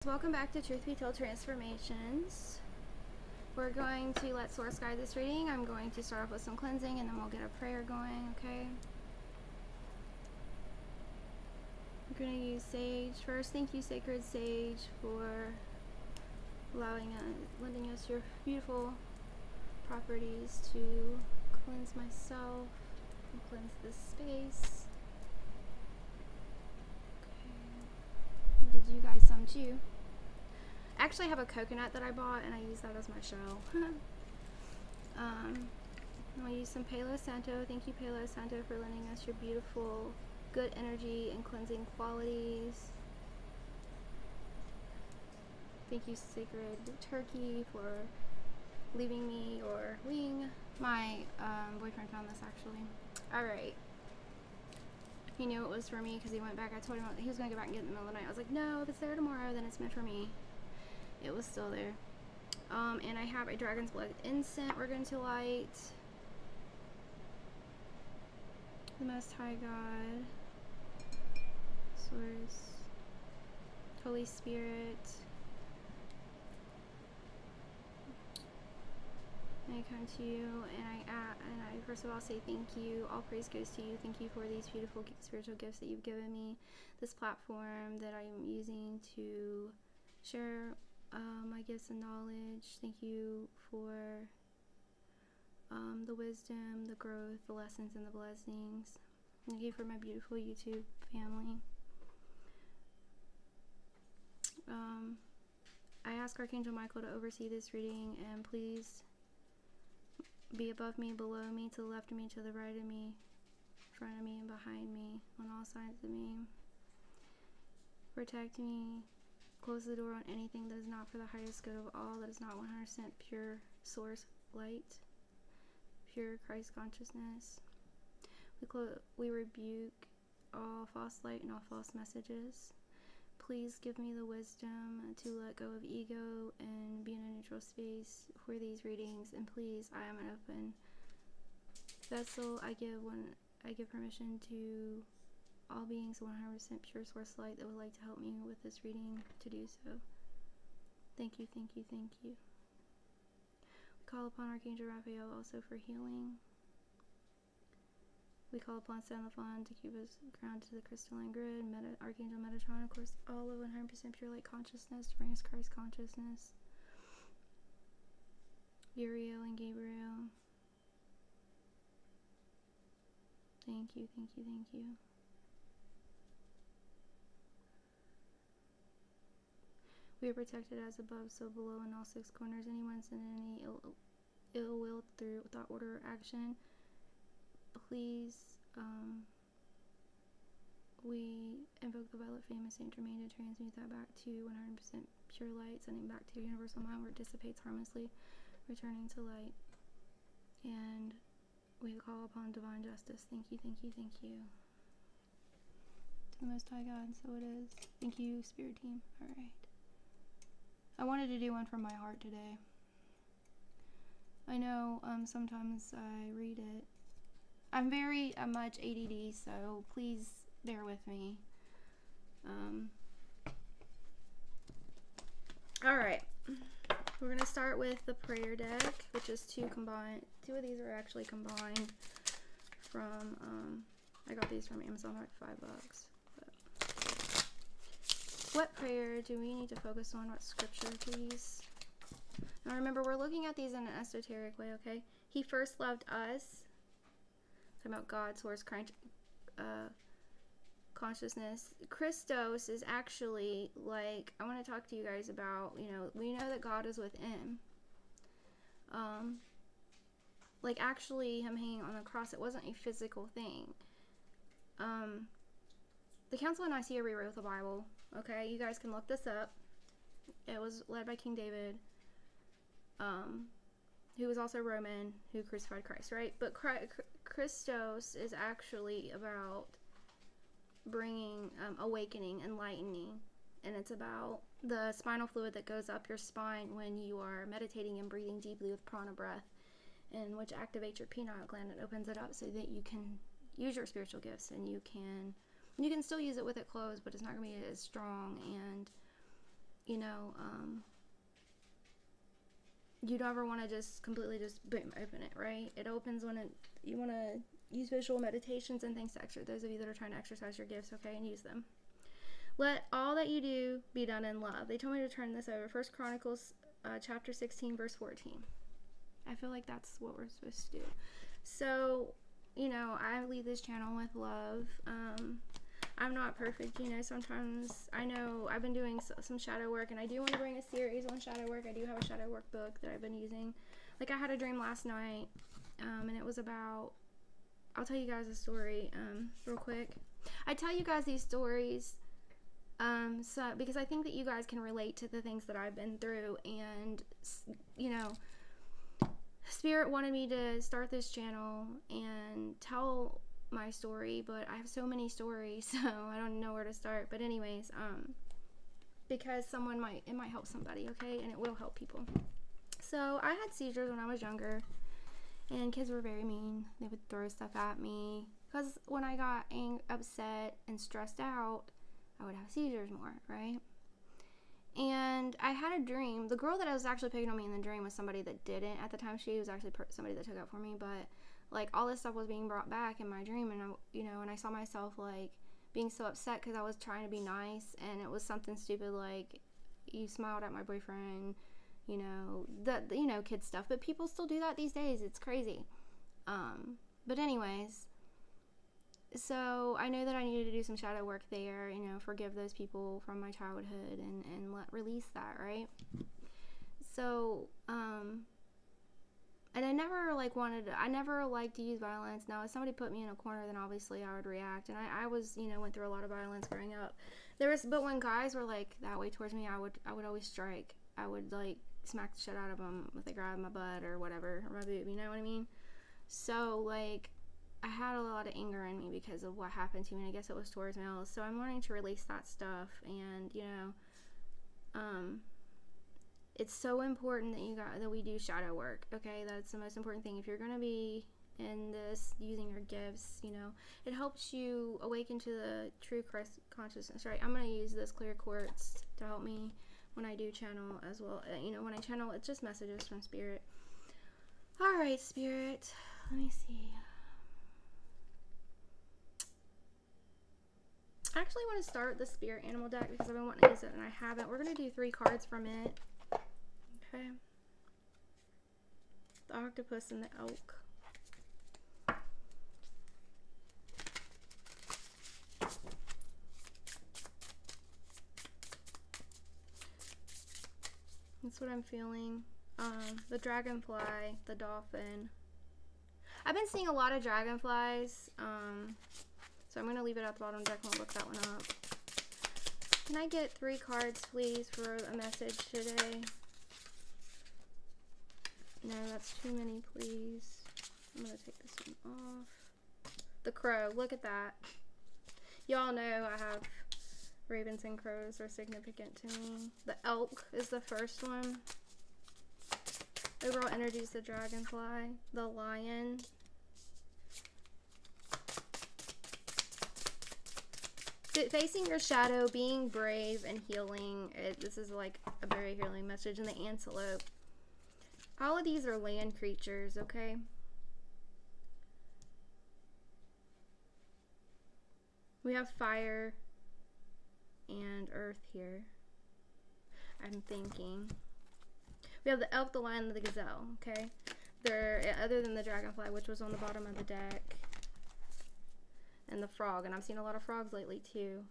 Welcome back to Truth Be Told Transformations. We're going to let Source guide this reading. I'm going to start off with some cleansing and then we'll get a prayer going, okay? We're going to use Sage first. Thank you, Sacred Sage, for lending us your beautiful properties to cleanse myself and cleanse this space. Okay. Did you guys some too? I actually have a coconut that I bought and I use that as my shell. I'll use some Palo Santo. Thank you, Palo Santo, for lending us your beautiful, good energy and cleansing qualities. Thank you, Sacred Turkey, for leaving me your wing. My boyfriend found this actually. Alright. He knew it was for me because he went back. I told him he was going to go back and get it in the middle of the night. I was like, no, if it's there tomorrow, then it's meant for me. It was still there. And I have a dragon's blood incense we're going to light. The Most High God, Source, Holy Spirit. I come to you and I first of all say thank you. All praise goes to you. Thank you for these beautiful spiritual gifts that you've given me. This platform that I'm using to share my gifts and knowledge. Thank you for the wisdom, the growth, the lessons, and the blessings. Thank you for my beautiful YouTube family. I ask Archangel Michael to oversee this reading, and please be above me, below me, to the left of me, to the right of me, in front of me, and behind me, on all sides of me. Protect me. Close the door on anything that is not for the highest good of all, that is not 100% pure source light, pure Christ consciousness. We rebuke all false light and all false messages. Please give me the wisdom to let go of ego and be in a neutral space for these readings. And please, I am an open vessel. I give permission to all beings 100% pure source light that would like to help me with this reading to do so. Thank you, thank you, thank you. We call upon Archangel Raphael also for healing. We call upon San Lafon to keep us grounded to the crystalline grid. Archangel Metatron, of course, all of 100% pure light consciousness to bring us Christ consciousness. Uriel and Gabriel. Thank you, thank you, thank you. We are protected as above, so below, in all six corners. Anyone sending any ill will through thought, order, or action, please, we invoke the Violet Flame of Saint Germain to transmute that back to 100% pure light, sending back to universal mind where it dissipates harmlessly, returning to light. And we call upon divine justice. Thank you, thank you, thank you. To the Most High God, so it is. Thank you, Spirit Team. Alright. I wanted to do one from my heart today. I know sometimes I read it. I'm very much ADD, so please bear with me. Alright. We're going to start with the prayer deck, which is two of these are actually combined from, I got these from Amazon for like $5. What prayer do we need to focus on? What scripture, please? Now remember, we're looking at these in an esoteric way, okay? He first loved us. Talking about God, source, consciousness. Christos is actually, like, I want to talk to you guys about, you know, we know that God is within. Like, actually, him hanging on the cross, it wasn't a physical thing. The Council of Nicaea rewrote the Bible. Okay, you guys can look this up. It was led by King David, who was also Roman, who crucified Christ, right? But Christos is actually about bringing awakening, enlightening, and it's about the spinal fluid that goes up your spine when you are meditating and breathing deeply with prana breath, and which activates your pineal gland and opens it up so that you can use your spiritual gifts, and you can still use it with it closed, but it's not going to be as strong. And you know, you don't ever want to just completely just boom, open it, right? It opens when you want to use visual meditations and things to exercise. Those of you that are trying to exercise your gifts, okay, and use them. Let all that you do be done in love. They told me to turn this over. 1 Chronicles chapter 16, verse 14. I feel like that's what we're supposed to do. So, you know, I lead this channel with love. I'm not perfect, you know, sometimes I know I've been doing some shadow work, and I do want to bring a series on shadow work. I do have a shadow work book that I've been using. Like, I had a dream last night, and it was about, I'll tell you guys a story real quick. I tell you guys these stories because I think that you guys can relate to the things that I've been through, and, you know, Spirit wanted me to start this channel and tell my story, but I have so many stories, so I don't know where to start. But anyways, because it might help somebody, okay, and it will help people. So I had seizures when I was younger, and kids were very mean. They would throw stuff at me, because when I got upset and stressed out, I would have seizures more, right? And I had a dream. The girl that was actually picking on me in the dream was somebody that didn't at the time. She was actually somebody that took up for me, but like all this stuff was being brought back in my dream, and and I saw myself like being so upset because I was trying to be nice, and it was something stupid like, you smiled at my boyfriend, kid stuff. But people still do that these days. It's crazy. But anyways, so I know that I needed to do some shadow work there, forgive those people from my childhood and release that, right? So, and I never liked to use violence. Now, if somebody put me in a corner, then obviously I would react. And I was, went through a lot of violence growing up. But when guys were like that way towards me, I would always strike. I would like smack the shit out of them if they grabbed my butt or whatever, or my boob, you know what I mean? So like, I had a lot of anger in me because of what happened to me, and I guess it was towards males. So I'm learning to release that stuff, and it's so important that we do shadow work. Okay, that's the most important thing. If you're gonna be in this using your gifts, it helps you awaken to the true Christ consciousness. Right? I'm gonna use this clear quartz to help me when I do channel as well. When I channel, it's just messages from Spirit. All right, Spirit. Let me see. I actually want to start the Spirit Animal deck because I've been wanting to use it and I haven't. We're going to do 3 cards from it. Okay. The octopus and the elk. That's what I'm feeling. The dragonfly, the dolphin. I've been seeing a lot of dragonflies. So I'm going to leave it at the bottom deck and we'll look that one up. Can I get 3 cards, please, for a message today? No, that's too many, please. I'm going to take this one off. The crow. Look at that. Y'all know I have ravens and crows are significant to me. The elk is the first one. Overall energy is the dragonfly. The lion. Facing your shadow, being brave and healing. This is like a very healing message. And the antelope. All of these are land creatures, okay? We have fire and earth here. I'm thinking. We have the elk, the lion, and the gazelle, okay? They're, other than the dragonfly, which was on the bottom of the deck. And the frog, and I've seen a lot of frogs lately too,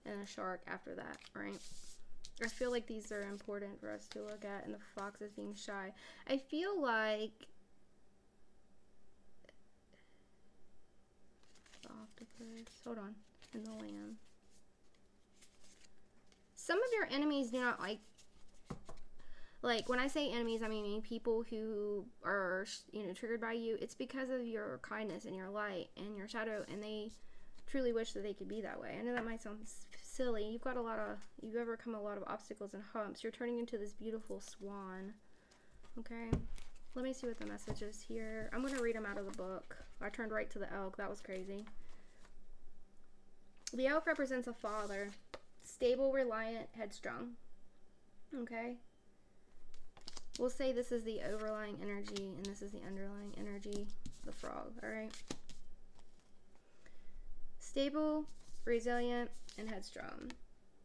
and a shark after that, right? I feel like these are important for us to look at, and the fox is being shy. I feel like the octopus, hold on, and the lamb. Some of your enemies do not like when I say enemies, I mean people who are, triggered by you. It's because of your kindness and your light and your shadow, and they truly wish that they could be that way. I know that might sound silly. You've overcome a lot of obstacles and humps. You're turning into this beautiful swan. Okay, let me see what the message is here. I'm going to read them out of the book. I turned right to the elk. That was crazy. The elk represents a father. Stable, reliant, headstrong. Okay? We'll say this is the overlying energy and this is the underlying energy, the frog, alright? Stable, resilient, and headstrong.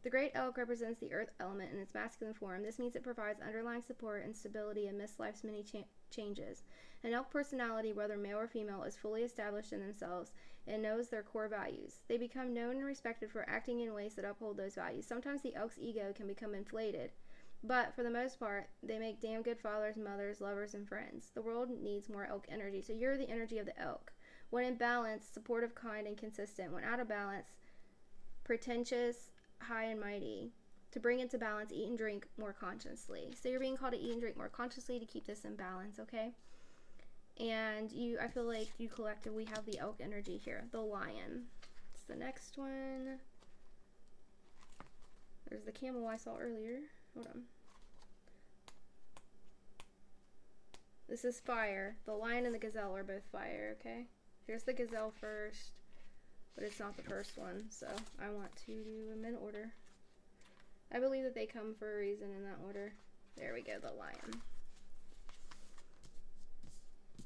The great elk represents the earth element in its masculine form. This means it provides underlying support and stability amidst life's many changes. An elk personality, whether male or female, is fully established in themselves and knows their core values. They become known and respected for acting in ways that uphold those values. Sometimes the elk's ego can become inflated, but for the most part, they make damn good fathers, mothers, lovers, and friends. The world needs more elk energy. So you're the energy of the elk. When in balance, supportive, kind, and consistent. When out of balance, pretentious, high and mighty. To bring it to balance, eat and drink more consciously. So you're being called to eat and drink more consciously to keep this in balance, okay? And I feel like you collectively have the elk energy here. The lion. It's the next one. There's the camel I saw earlier. Hold on. This is fire. The lion and the gazelle are both fire, okay? Here's the gazelle first, but it's not the first one, so I want to do them in order. I believe that they come for a reason in that order. There we go, the lion.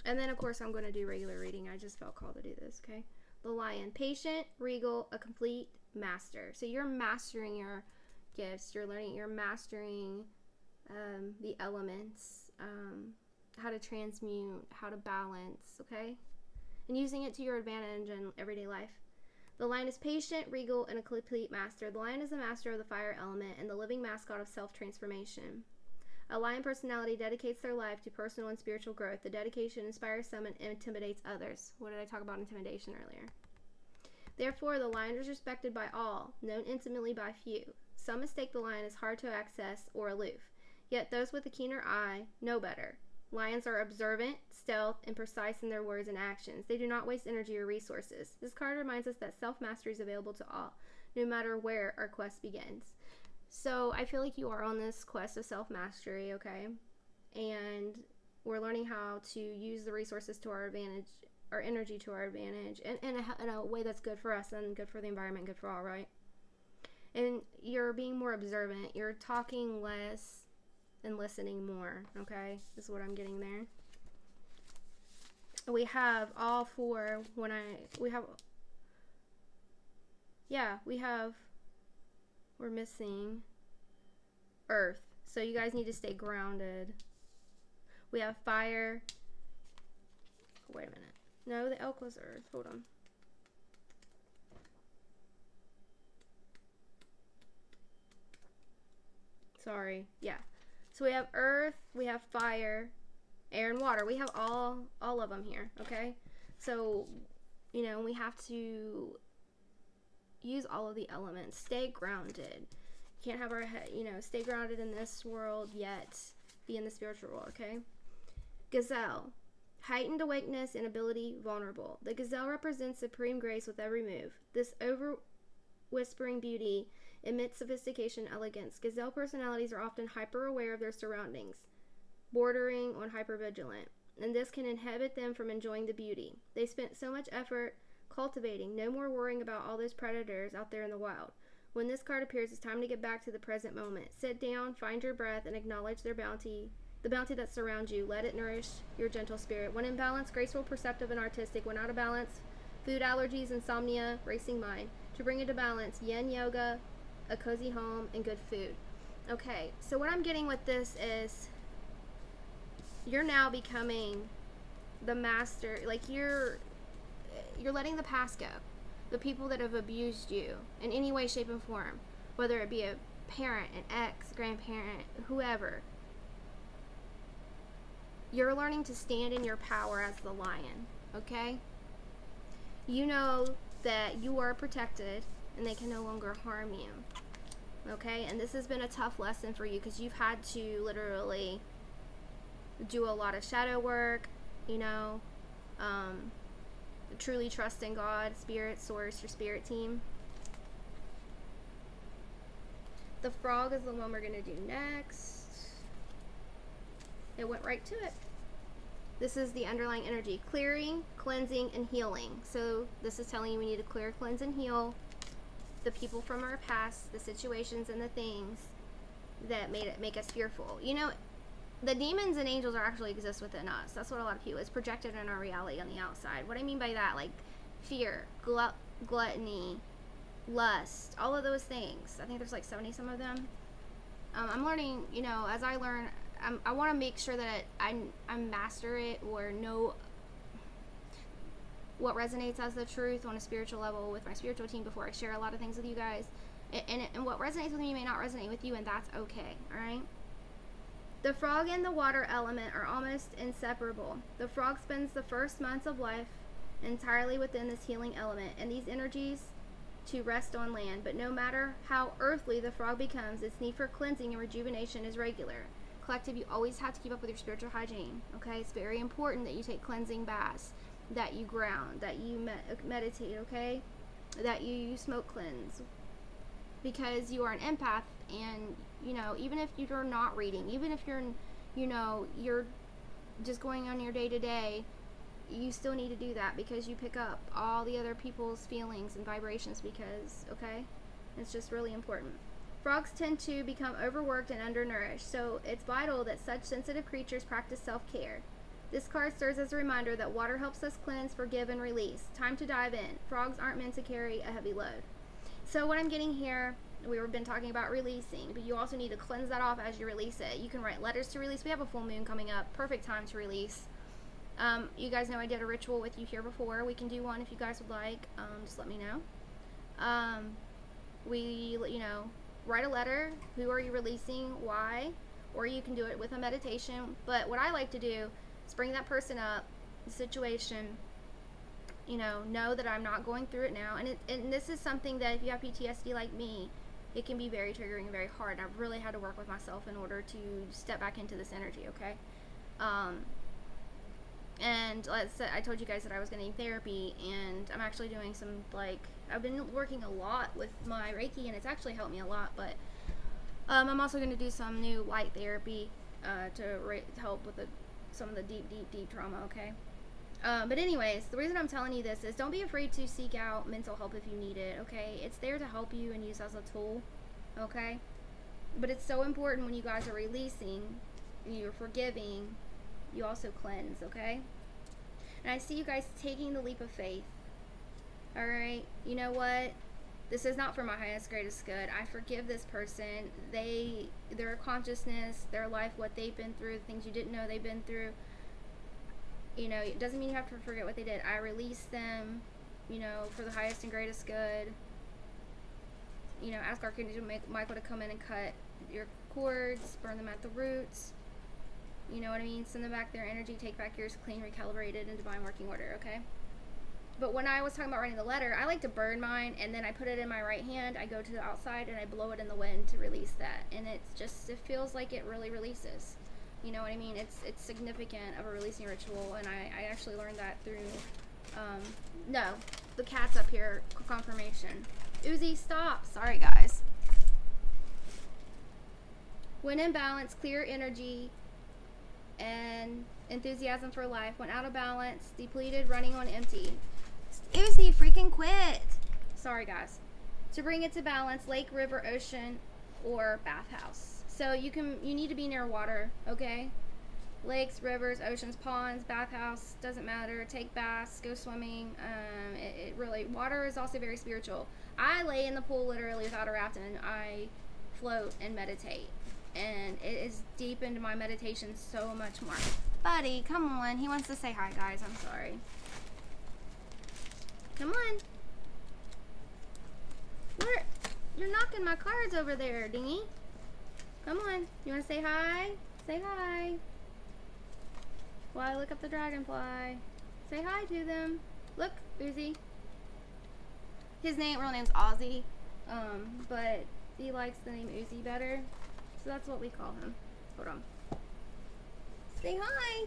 And then, of course, I'm going to do regular reading. I just felt called to do this, okay? The lion. Patient, regal, a complete master. So you're mastering your gifts. You're learning, you're mastering the elements, how to transmute, how to balance, okay? And using it to your advantage in everyday life. The lion is patient, regal, and a complete master. The lion is the master of the fire element and the living mascot of self-transformation. A lion personality dedicates their life to personal and spiritual growth. The dedication inspires some and intimidates others. What did I talk about intimidation earlier? Therefore, the lion is respected by all, known intimately by few. Some mistake the lion as hard to access or aloof. Yet those with a keener eye know better. Lions are observant, stealth, and precise in their words and actions. They do not waste energy or resources. This card reminds us that self-mastery is available to all, no matter where our quest begins. So I feel like you are on this quest of self-mastery, okay? And we're learning how to use the resources to our advantage, our energy to our advantage, and in a way that's good for us and good for the environment, good for all, right? And you're being more observant. You're talking less and listening more, okay? Is what I'm getting there. We have all four we're missing earth. So you guys need to stay grounded. We have fire. Wait a minute. No, the elk was earth. Hold on. Sorry. Yeah. So we have earth, we have fire, air, and water. We have all of them here, okay? So, you know, we have to use all of the elements. Stay grounded. Can't have our head, you know, stay grounded in this world, yet be in the spiritual world, okay? Gazelle. Heightened awakeness and ability, vulnerable. The gazelle represents supreme grace with every move. This over-whispering beauty emits sophistication, elegance. Gazelle personalities are often hyper-aware of their surroundings, bordering on hypervigilant, and this can inhibit them from enjoying the beauty. They spent so much effort cultivating, no more worrying about all those predators out there in the wild. When this card appears, it's time to get back to the present moment. Sit down, find your breath, and acknowledge their bounty, the bounty that surrounds you. Let it nourish your gentle spirit. When in balance, graceful, perceptive, and artistic. When out of balance, food allergies, insomnia, racing mind. To bring it to balance, yin yoga, a cozy home, and good food. Okay, so what I'm getting with this is you're now becoming the master. Like you're letting the past go. The people that have abused you in any way, shape, and form, whether it be a parent, an ex, grandparent, whoever. You're learning to stand in your power as the lion, okay? You know that you are protected and they can no longer harm you, okay? And this has been a tough lesson for you because you've had to literally do a lot of shadow work, you know, truly trust in God, spirit, source, your spirit team. The frog is the one we're going to do next. It went right to it. This is the underlying energy. Clearing, cleansing, and healing. So this is telling you we need to clear, cleanse, and heal the people from our past, the situations and the things that make us fearful. You know, the demons and angels are actually exist within us. That's what a lot of people, it's projected in our reality on the outside. What I mean by that, like fear, gluttony, lust, all of those things. I think there's like 70 some of them. I'm learning, you know, as I learn, I want to make sure that I master it or know what resonates as the truth on a spiritual level with my spiritual team before I share a lot of things with you guys. And what resonates with me may not resonate with you, and that's okay, alright? The frog and the water element are almost inseparable. The frog spends the first months of life entirely within this healing element, and these energies to rest on land. But no matter how earthly the frog becomes, its need for cleansing and rejuvenation is regular. Collective, you always have to keep up with your spiritual hygiene, okay? It's very important that you take cleansing baths, that you ground, that you meditate, okay? That you smoke cleanse. Because you are an empath, and, you know, even if you're not reading, even if you're, you know, you're just going on your day-to-day, you still need to do that because you pick up all the other people's feelings and vibrations because, okay? It's just really important. Frogs tend to become overworked and undernourished, so it's vital that such sensitive creatures practice self-care. This card serves as a reminder that water helps us cleanse, forgive, and release. Time to dive in. Frogs aren't meant to carry a heavy load. So what I'm getting here, we've been talking about releasing, but you also need to cleanse that off as you release it. You can write letters to release. We have a full moon coming up. Perfect time to release. You guys know I did a ritual with you here before. We can do one if you guys would like. Just let me know. You know, write a letter. Who are you releasing? Why? Or you can do it with a meditation. But what I like to do is bring that person up, the situation, you know that I'm not going through it now. And this is something that if you have PTSD like me, it can be very triggering and very hard. I've really had to work with myself in order to step back into this energy, okay? And let's say I told you guys that I was going to therapy, and I'm actually doing some, like, I've been working a lot with my Reiki, and it's actually helped me a lot, but I'm also going to do some new light therapy to help with some of the deep trauma, okay? But anyways, the reason I'm telling you this is don't be afraid to seek out mental help if you need it, okay? It's there to help you and use as a tool, okay? But it's so important when you guys are releasing, and you're forgiving, you also cleanse, okay? And I see you guys taking the leap of faith. Alright, you know what? This is not for my highest, greatest good. I forgive this person. Their consciousness, their life, what they've been through, the things you didn't know they've been through. You know, it doesn't mean you have to forget what they did. I release them, you know, for the highest and greatest good. You know, ask Archangel Michael to come in and cut your cords, burn them at the roots. You know what I mean? Send them back their energy, take back yours, clean, recalibrated, and divine working order, okay? But when I was talking about writing the letter, I like to burn mine, and then I put it in my right hand, I go to the outside, and I blow it in the wind to release that. And it's just, it feels like it really releases. You know what I mean? It's significant of a releasing ritual, and I actually learned that through, no, the cat's up here, confirmation. Uzi, stop. Sorry, guys. When in balance, clear energy and enthusiasm for life. When out of balance, depleted, running on empty. Uzi, freaking quit. Sorry, guys. To bring it to balance, lake, river, ocean, or bathhouse. So you need to be near water, okay? Lakes, rivers, oceans, ponds, bathhouse, doesn't matter. Take baths, go swimming. It really, water is also very spiritual. I lay in the pool literally without a raft, and I float and meditate. And it is deep into my meditation so much more. Buddy, come on. He wants to say hi, guys. I'm sorry. Come on. Where? You're knocking my cards over there, dingy. Come on. You want to say hi? Say hi. Why, look up the dragonfly. Say hi to them. Look, Uzi. His real name's Ozzy. But he likes the name Uzi better. So that's what we call him. Hold on. Say hi.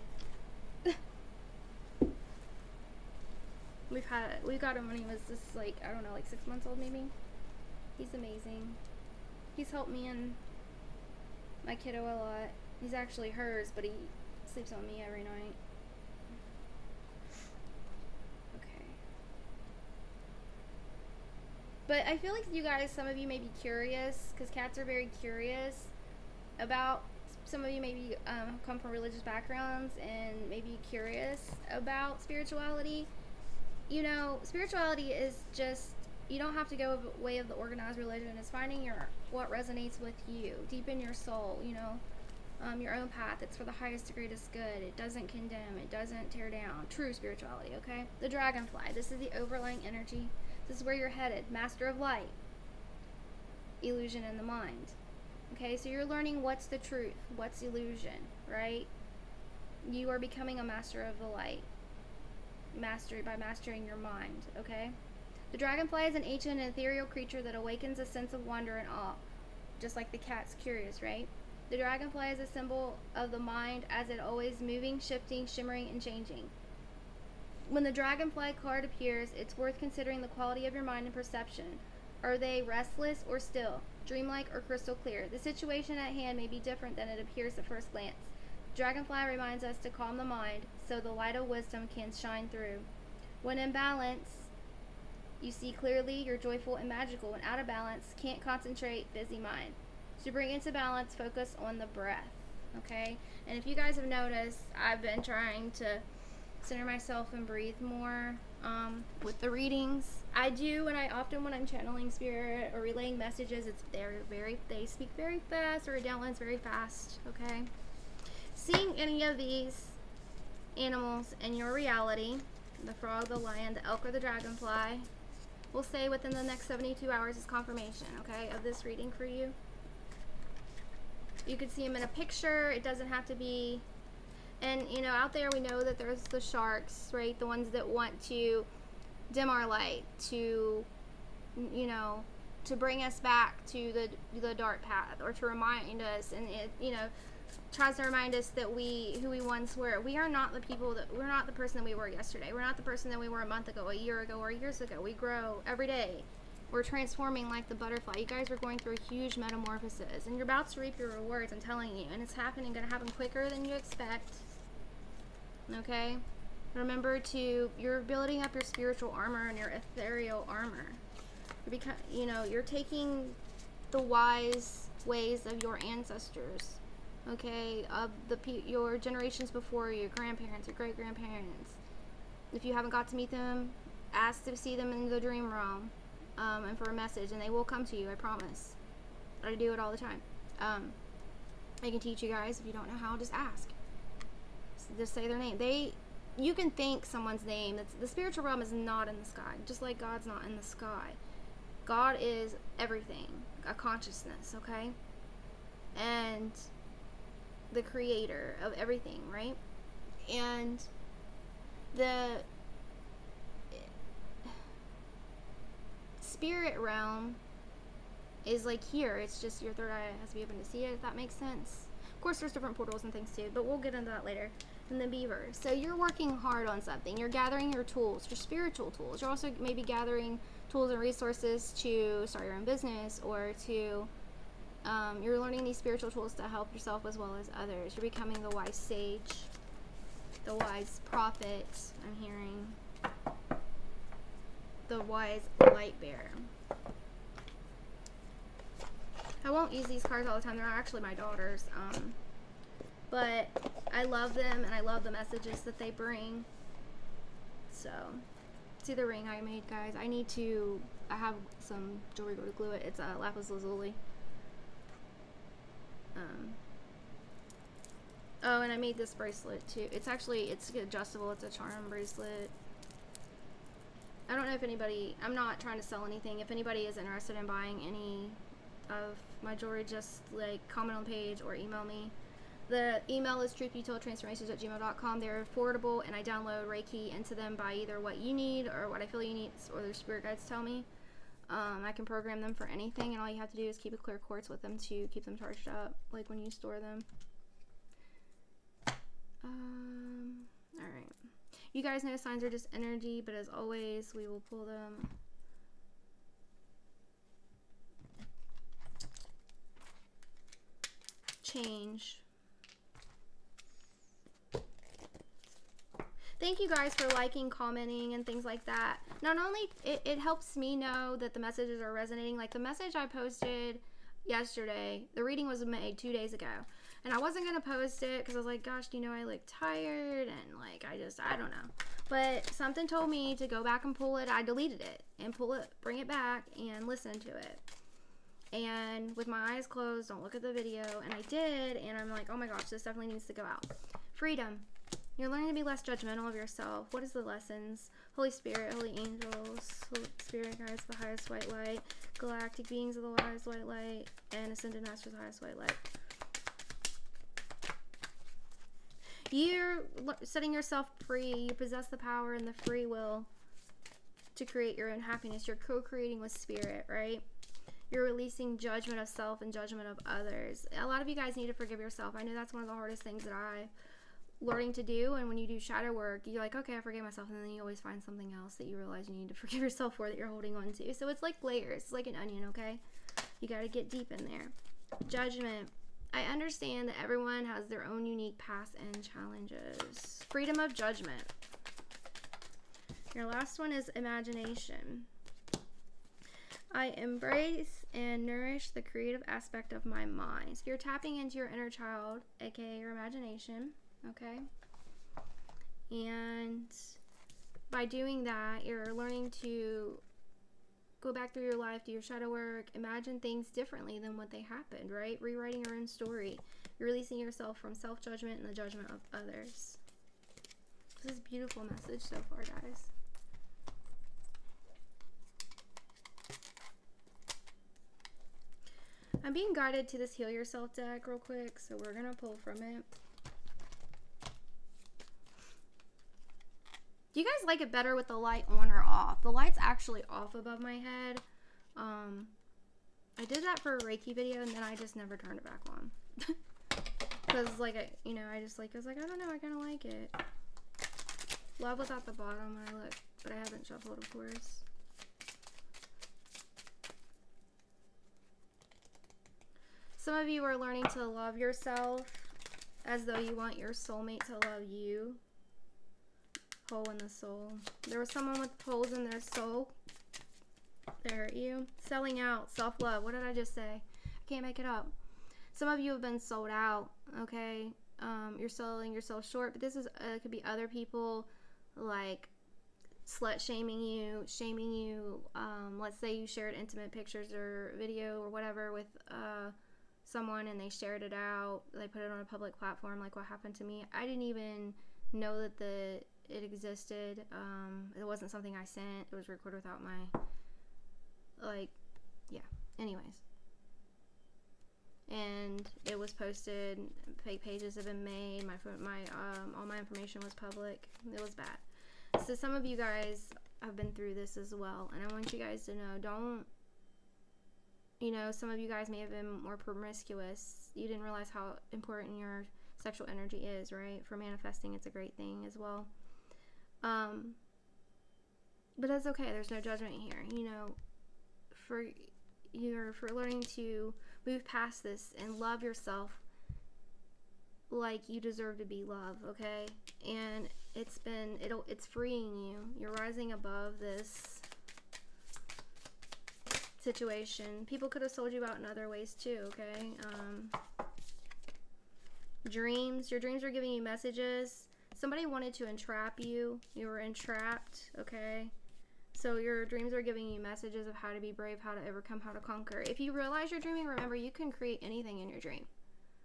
We got him when he was just like, I don't know, like 6 months old maybe. He's amazing. He's helped me and my kiddo a lot. He's actually hers, but he sleeps on me every night. Okay. But I feel like you guys, some of you may be curious, because cats are very curious about, some of you maybe come from religious backgrounds and maybe curious about spirituality. You know, spirituality is just, you don't have to go the way of the organized religion. It's finding what resonates with you deep in your soul, you know, your own path. It's for the highest and greatest good. It doesn't condemn, it doesn't tear down. True spirituality, okay? The dragonfly, this is the overlying energy. This is where you're headed. Master of light. Illusion in the mind. Okay, so you're learning what's the truth, what's illusion, right? You are becoming a master of the light. By mastering your mind, okay? The dragonfly is an ancient and ethereal creature that awakens a sense of wonder and awe, just like the cat's curious, right? The dragonfly is a symbol of the mind, as it always moving, shifting, shimmering, and changing. When the dragonfly card appears, it's worth considering the quality of your mind and perception. Are they restless or still, dreamlike or crystal clear? The situation at hand may be different than it appears at first glance. Dragonfly reminds us to calm the mind so the light of wisdom can shine through. When in balance, you see clearly, you're joyful and magical. When out of balance, can't concentrate, busy mind. To bring into balance, focus on the breath, okay? And if you guys have noticed, I've been trying to center myself and breathe more with the readings. I do, and I often, when I'm channeling spirit or relaying messages, they speak very fast, or it downloads very fast, okay? Seeing any of these animals in your reality, the frog, the lion, the elk, or the dragonfly, we'll say within the next 72 hours is confirmation, okay, of this reading for you. You could see them in a picture. It doesn't have to be, and you know, out there we know that there's the sharks, right? The ones that want to dim our light, to, you know, to bring us back to the dark path, or to remind us, and it, you know, tries to remind us that who we once were. We are not the people we're not the person that we were yesterday. We're not the person that we were a month ago, a year ago, or years ago. We grow every day. We're transforming like the butterfly. You guys are going through a huge metamorphosis, and you're about to reap your rewards, I'm telling you, and it's going to happen quicker than you expect, okay? Remember you're building up your spiritual armor and your ethereal armor. You're taking the wise ways of your ancestors, okay, of your generations before you, your grandparents, your great-grandparents. If you haven't got to meet them, ask to see them in the dream realm, and for a message, and they will come to you, I promise. I do it all the time. I can teach you guys. If you don't know how, just ask. Just say their name. You can think someone's name. The spiritual realm is not in the sky, just like God's not in the sky. God is everything, a consciousness, okay? And the creator of everything, right? And the spirit realm is like here. It's just your third eye has to be open to see it, if that makes sense. Of course, there's different portals and things too, but we'll get into that later. And the beaver. So you're working hard on something. You're gathering your tools, your spiritual tools. You're also maybe gathering tools and resources to start your own business, or to you're learning these spiritual tools to help yourself as well as others. You're becoming the wise sage, the wise prophet, I'm hearing, the wise light bearer. I won't use these cards all the time. They're not actually my daughter's, but I love them, and I love the messages that they bring. So, see the ring I made, guys. I have some jewelry to glue it. It's a lapis lazuli. Oh, and I made this bracelet too. It's adjustable. It's a charm bracelet. I don't know if anybody, I'm not trying to sell anything. If anybody is interested in buying any of my jewelry, just like comment on the page or email me. The email is truthbetoldtransformations@gmail.com. They're affordable, and I download Reiki into them by either what you need or what I feel you need, or their spirit guides tell me. I can program them for anything, and all you have to do is keep a clear quartz with them to keep them charged up, like when you store them. Alright. You guys know signs are just energy, but as always, we will pull them. Change. Thank you guys for liking, commenting, and things like that. Not only it helps me know that the messages are resonating. Like the message I posted yesterday, the reading was made 2 days ago. And I wasn't going to post it because I was like, gosh, you know, I look tired and like, I don't know. But something told me to go back and pull it. I deleted it and bring it back and listen to it. And with my eyes closed, don't look at the video. And I did. And I'm like, oh my gosh, this definitely needs to go out. Freedom. You're learning to be less judgmental of yourself. What is the lessons? Holy Spirit, holy angels, Holy Spirit guides the highest white light, galactic beings of the highest white light, and ascended masters of the highest white light. You're setting yourself free. You possess the power and the free will to create your own happiness. You're co-creating with spirit, right? You're releasing judgment of self and judgment of others. A lot of you guys need to forgive yourself. I know that's one of the hardest things that I'm learning to do. And when you do shadow work, you're like, okay, I forgave myself. And then you always find something else that you realize you need to forgive yourself for that you're holding on to. So it's like layers. It's like an onion, okay? You got to get deep in there. Judgment. I understand that everyone has their own unique paths and challenges. Freedom of judgment. Your last one is imagination. I embrace and nourish the creative aspect of my mind. So you're tapping into your inner child, aka your imagination, okay? And by doing that, you're learning to go back through your life, do your shadow work, imagine things differently than what they happened, right? Rewriting your own story. You're releasing yourself from self-judgment and the judgment of others. This is a beautiful message so far, guys. I'm being guided to this Heal Yourself deck real quick, so we're going to pull from it. Do you guys like it better with the light on or off? The light's actually off above my head. I did that for a Reiki video and then I just never turned it back on. Because like, I was like, I don't know, I kind of like it. Love without the bottom when I look, but I haven't shuffled, of course. Some of you are learning to love yourself as though you want your soulmate to love you. Hole in the soul. There was someone with holes in their soul that hurt you. Selling out, self-love. What did I just say? I can't make it up. Some of you have been sold out, okay? You're selling yourself short, but this is it could be other people like slut shaming you, shaming you. Let's say you shared intimate pictures or video or whatever with someone and they shared it out. They put it on a public platform, like what happened to me. I didn't even know that it existed. It wasn't something I sent. It was recorded without my, yeah. Anyways. And it was posted. Fake pages have been made. All my information was public. It was bad. So some of you guys have been through this as well. And I want you guys to know, some of you guys may have been more promiscuous. You didn't realize how important your sexual energy is, right? For manifesting, it's a great thing as well. But that's okay. There's no judgment here. For learning to move past this and love yourself like you deserve to be loved, okay? And it's freeing you. You're rising above this situation. People could have sold you out in other ways too, okay? Dreams. Your dreams are giving you messages. Somebody wanted to entrap you. You were entrapped, okay? So your dreams are giving you messages of how to be brave, how to overcome, how to conquer. If you realize you're dreaming, remember, you can create anything in your dream.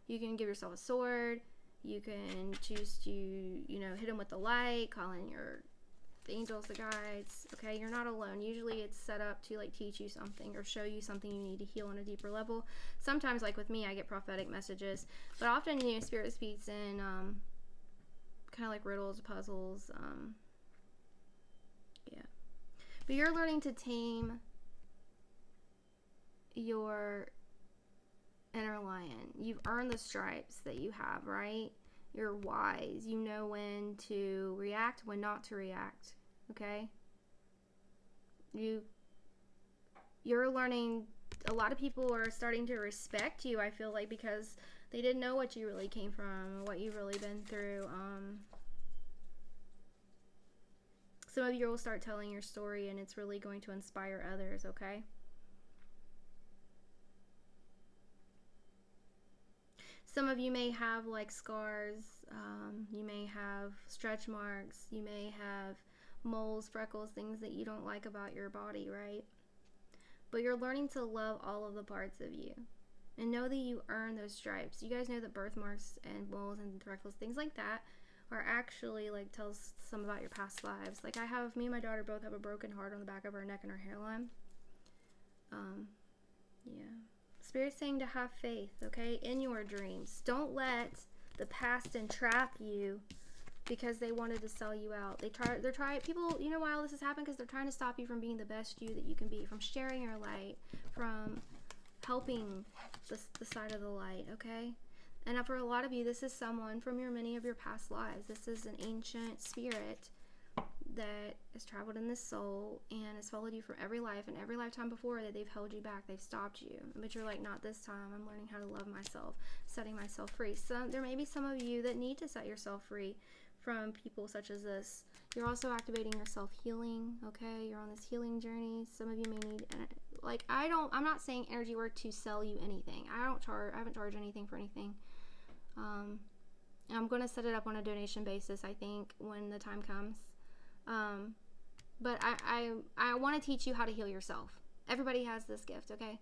You can give yourself a sword. You can choose to, hit them with the light, call in the angels, the guides, okay? You're not alone. Usually it's set up to, teach you something or show you something you need to heal on a deeper level. Sometimes, like with me, I get prophetic messages. But often, Spirit speaks in kind of like riddles, puzzles, yeah. But you're learning to tame your inner lion. You've earned the stripes that you have, right? You're wise. You know when to react, when not to react, okay? You're learning. A lot of people are starting to respect you, I feel like, because they didn't know what you really came from or what you've really been through. Some of you will start telling your story, and it's really going to inspire others, okay? Some of you may have like scars, you may have stretch marks, you may have moles, freckles, things that you don't like about your body, right? But you're learning to love all of the parts of you and know that you earn those stripes. You guys know that birthmarks and moles and freckles, things like that, are actually like tells some about your past lives. Like me and my daughter both have a broken heart on the back of our neck and our hairline. Yeah. Spirit's saying to have faith, okay, in your dreams. Don't let the past entrap you because they wanted to sell you out. They're trying, people, you know why all this has happened? Because they're trying to stop you from being the best you that you can be, from sharing your light, from helping the side of the light, okay? And for a lot of you, this is someone from many of your past lives. This is an ancient spirit that has traveled in this soul and has followed you from every life, and every lifetime before that they've held you back, they've stopped you, but you're like, not this time. I'm learning how to love myself, setting myself free. So there may be some of you that need to set yourself free from people such as this. You're also activating your self-healing, okay? You're on this healing journey. Some of you may need, like, I'm not saying energy work to sell you anything. I haven't charged anything for anything. I'm going to set it up on a donation basis, I think, when the time comes. But I want to teach you how to heal yourself. Everybody has this gift, okay?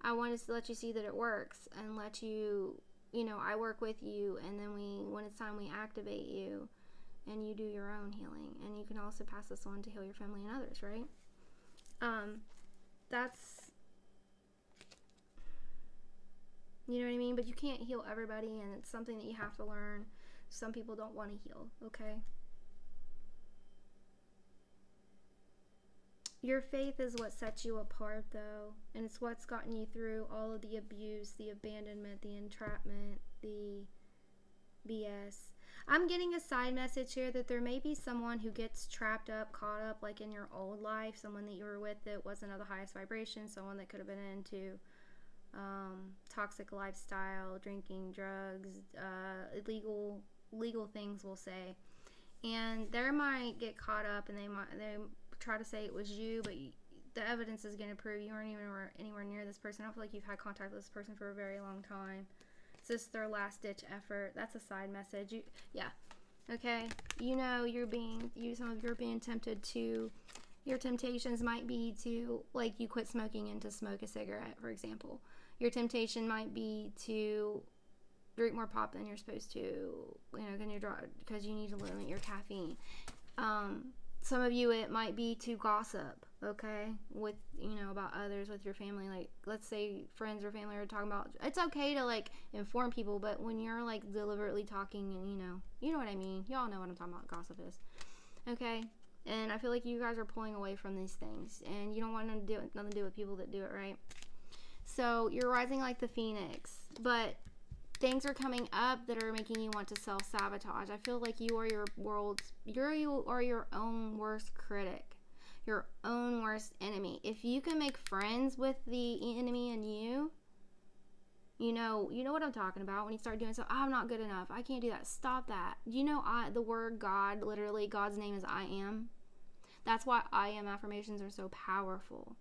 I want to let you see that it works and let you, I work with you, and then when it's time, we activate you and you do your own healing, and you can also pass this on to heal your family and others, right? That's, you know what I mean? But you can't heal everybody, and it's something that you have to learn. Some people don't want to heal, okay? Your faith is what sets you apart, though, and it's what's gotten you through all of the abuse, the abandonment, the entrapment, the BS. I'm getting a side message here that there may be someone who gets trapped up, caught up, like in your old life, someone that you were with that wasn't of the highest vibration, someone that could have been into toxic lifestyle, drinking, drugs, illegal things, we'll say. And they might get caught up, and they try to say it was you, but the evidence is going to prove you weren't even anywhere near this person. I don't feel like you've had contact with this person for a very long time. It's just their last ditch effort. That's a side message. Yeah. Okay. You're being tempted to, your temptations might be to, like, you quit smoking and to smoke a cigarette, for example. Your temptation might be to drink more pop than you're supposed to, because you need to limit your caffeine. Some of you, it might be to gossip, okay, with, about others, with your family. Like, let's say friends or family are talking about, it's okay to, like, inform people, but when you're, like, deliberately talking, and you know what I mean. Y'all know what I'm talking about, gossip is, okay? And I feel like you guys are pulling away from these things, and you don't want nothing to do with people that do it, right? So you're rising like the phoenix, but things are coming up that are making you want to self-sabotage. I feel like you are you are your own worst critic, your own worst enemy. If you can make friends with the enemy in you, you know what I'm talking about. When you start doing something, I'm not good enough, I can't do that, stop that. The word God, literally, God's name is I am. That's why I am affirmations are so powerful.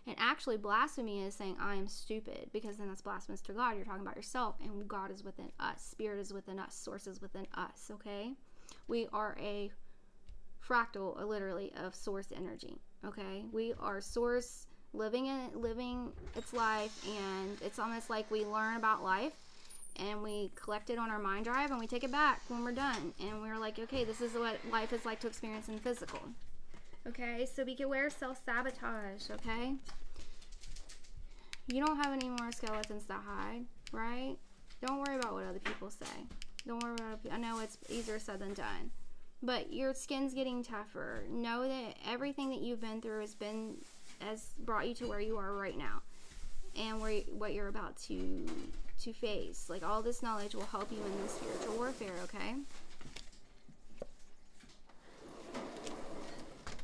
And actually, blasphemy is saying I am stupid, because then that's blasphemous to God. You're talking about yourself, and God is within us. Spirit is within us. Source is within us, okay? We are a fractal, literally, of source energy, okay? We are source living its life, and it's almost like we learn about life, and we collect it on our mind drive, and we take it back when we're done. And we're like, okay, this is what life is like to experience in physical. Okay, so be aware of self-sabotage, okay? You don't have any more skeletons to hide, right? Don't worry about what other people say. Don't worry about it. I know it's easier said than done. But your skin's getting tougher. Know that everything that you've been through has brought you to where you are right now. And what you're about to face. Like, all this knowledge will help you in this spiritual warfare, okay?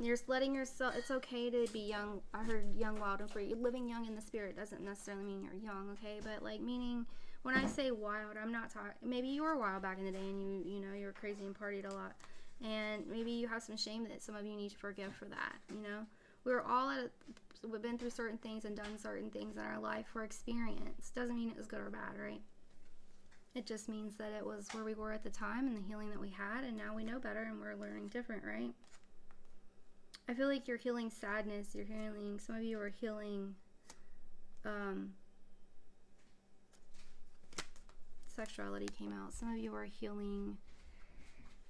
You're just letting yourself, it's okay to be young. I heard young, wild, and free. Living young in the spirit doesn't necessarily mean you're young, okay? But, like, meaning, when I say wild, I'm not talking, maybe you were wild back in the day, and you were crazy and partied a lot. And maybe you have some shame that some of you need to forgive for that, you know. We're all we've been through certain things and done certain things in our life for experience. Doesn't mean it was good or bad, right? It just means that it was where we were at the time and the healing that we had, and now we know better and we're learning different, right? I feel like you're healing sadness. You're healing, some of you are healing sexuality came out. Some of you are healing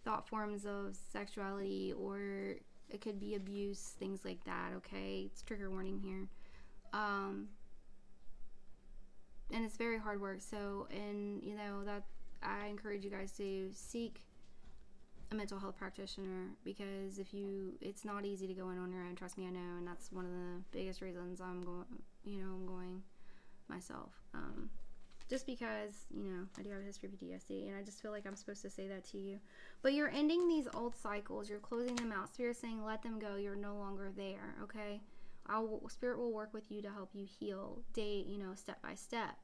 thought forms of sexuality, or it could be abuse, things like that, okay? It's trigger warning here. And it's very hard work. So, and you know, that I encourage you guys to seek a mental health practitioner, because it's not easy to go in on your own. Trust me, I know, and that's one of the biggest reasons I'm going myself. Just because, you know, I do have a history of PTSD, and I just feel like I'm supposed to say that to you. But you're ending these old cycles. You're closing them out. Spirit's saying, let them go. You're no longer there, okay? Spirit will work with you to help you heal step by step.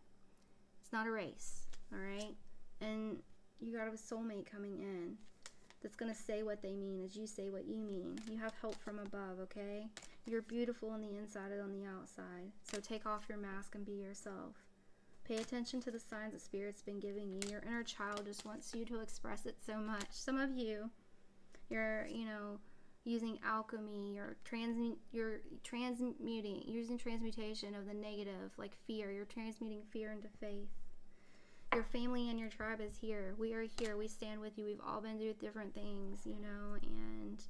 It's not a race, all right? And you got a soulmate coming in that's going to say what they mean as you say what you mean. You have help from above, okay? You're beautiful on the inside and on the outside. So take off your mask and be yourself. Pay attention to the signs that Spirit's been giving you. Your inner child just wants you to express it so much. Some of you, you're, using alchemy, you're transmuting, using transmutation of the negative, like fear. You're transmuting fear into faith. Your family and your tribe is here. We are here. We stand with you. We've all been through different things, and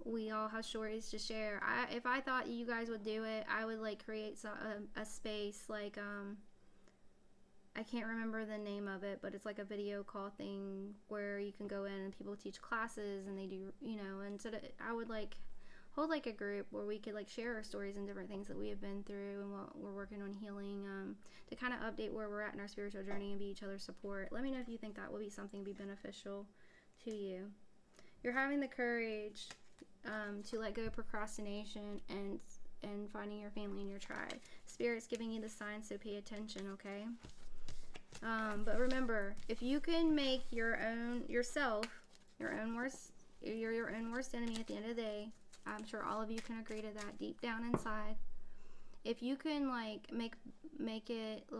we all have stories to share. If I thought you guys would do it, I would create a space I can't remember the name of it, but it's like a video call thing where you can go in and people teach classes and they do, and so I would hold a group where we could share our stories and different things that we have been through and what we're working on healing, to kind of update where we're at in our spiritual journey and be each other's support. Let me know if you think that would be something be beneficial to you. You're having the courage to let go of procrastination and finding your family and your tribe. Spirit's giving you the signs, so pay attention, okay? But remember, if you can make your own worst enemy at the end of the day, I'm sure all of you can agree to that deep down inside. If you can make it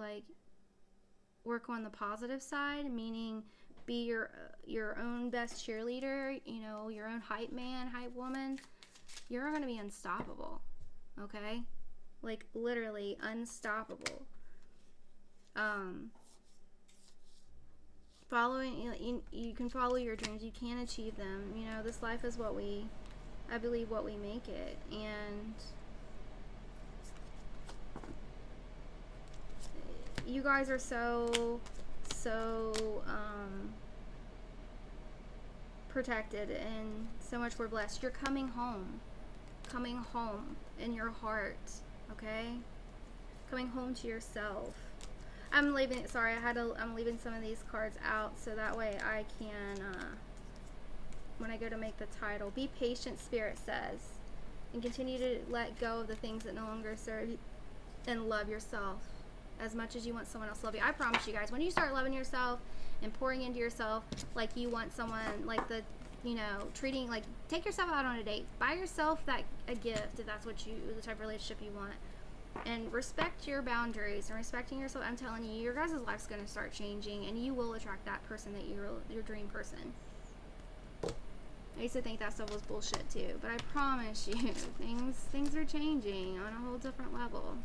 work on the positive side, meaning be your own best cheerleader, your own hype man, hype woman, you're going to be unstoppable, okay? Literally unstoppable. You can follow your dreams. You can achieve them. This life is I believe what we make it. And you guys are so protected and so much more blessed. You're coming home in your heart, okay? Coming home to yourself. I'm leaving some of these cards out so that way I can, when I go to make the title, be patient, Spirit says, and continue to let go of the things that no longer serve you, and love yourself as much as you want someone else to love you. I promise you guys, when you start loving yourself and pouring into yourself like you want someone, take yourself out on a date, buy yourself a gift if that's the type of relationship you want. And respect your boundaries and respecting yourself. I'm telling you, your guys' life's going to start changing, and you will attract that person that your dream person. I used to think that stuff was bullshit too, but I promise you, things are changing on a whole different level.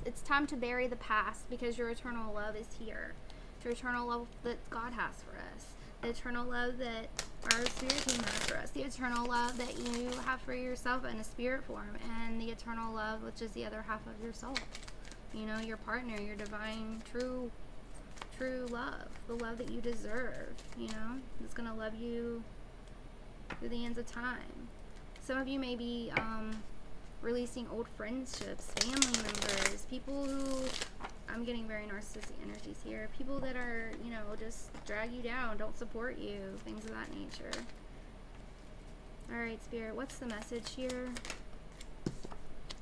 It's time to bury the past, because your eternal love is here. The eternal love that God has for us, the eternal love that our spirit team has for us, the eternal love that you have for yourself in a spirit form, and the eternal love, which is the other half of your soul, your partner, your divine true love, the love that you deserve, it's going to love you through the ends of time. Some of you may be releasing old friendships, family members, people who, I'm getting very narcissistic energies here, people that are, just drag you down, don't support you, things of that nature. Alright, Spirit, what's the message here?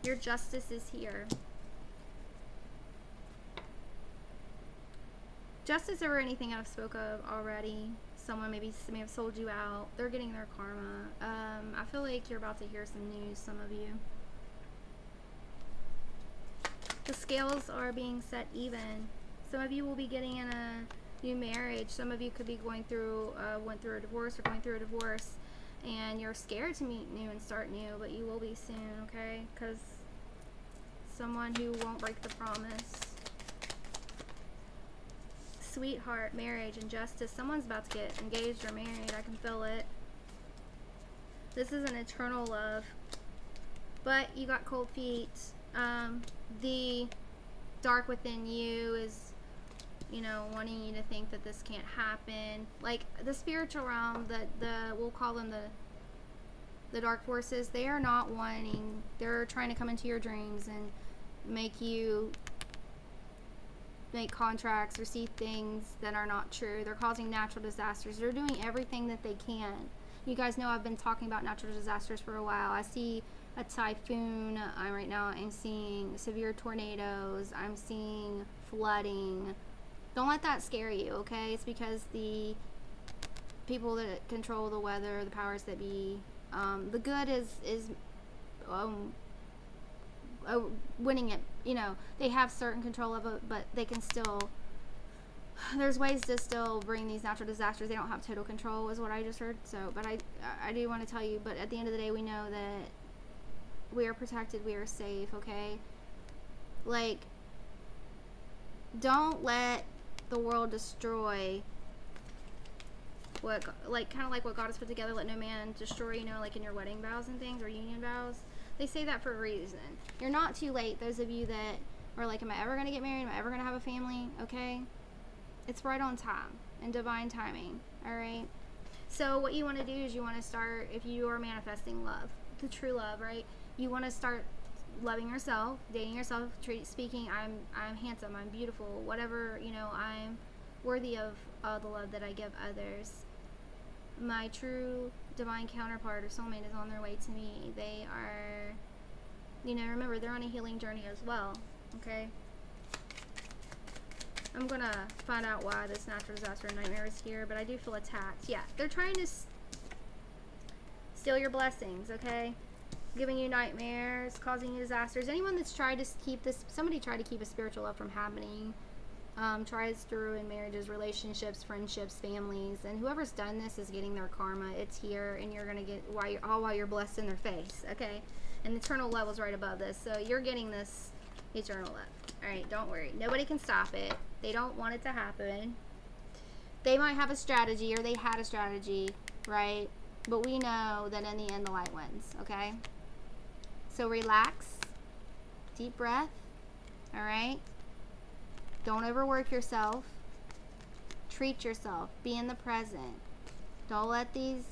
Your justice is here. Justice over anything I've spoke of already. Someone may have sold you out. They're getting their karma. I feel like you're about to hear some news, some of you. The scales are being set even. Some of you will be getting in a new marriage. Some of you could be going through, went through a divorce or going through a divorce, and you're scared to meet new and start new, but you will be soon, okay? Because someone who won't break the promise. Sweetheart, marriage, and justice. Someone's about to get engaged or married. I can feel it. This is an eternal love. But you got cold feet. The dark within you is, you know, wanting you to think that this can't happen. Like the spiritual realm, we'll call them the dark forces, they are not wanting, they're trying to come into your dreams and make you make contracts or see things that are not true. They're causing natural disasters. They're doing everything that they can. You guys know I've been talking about natural disasters for a while. I see a typhoon. Right now I'm seeing severe tornadoes. I'm seeing flooding. Don't let that scare you, okay? It's because the people that control the weather, the powers that be, the good is winning it. You know, they have certain control of it, but they can still, there's ways to still bring these natural disasters. They don't have total control is what I just heard. So, but I do want to tell you, but at the end of the day, we know that we are protected, we are safe, okay? Like, don't let the world destroy what, like, kind of like what God has put together. Let no man destroy, you know, like in your wedding vows and things, or union vows. They say that for a reason. You're not too late. Those of you that are like, am I ever going to get married? Am I ever going to have a family? Okay? It's right on time and divine timing. All right? So what you want to do is you want to start, if you are manifesting love, the true love, right? You want to start loving yourself, dating yourself, speaking, I'm handsome, I'm beautiful, whatever, you know, I'm worthy of the love that I give others. My true divine counterpart or soulmate is on their way to me. They are, you know, remember, they're on a healing journey as well, okay? I'm gonna find out why this natural disaster nightmare is here, but I do feel attacked. Yeah, they're trying to steal your blessings, okay? Giving you nightmares, causing you disasters. Anyone that's tried to keep this, somebody tried to keep a spiritual love from happening, tries through in marriages, relationships, friendships, families, and whoever's done this is getting their karma. It's here, and you're gonna get while you're blessed in their face, okay? And the eternal love is right above this, so you're getting this eternal love. All right, don't worry. Nobody can stop it. They don't want it to happen. They might have a strategy, or they had a strategy, right? But we know that in the end, the light wins, okay? So relax, deep breath, all right? Don't overwork yourself. Treat yourself. Be in the present. Don't let these,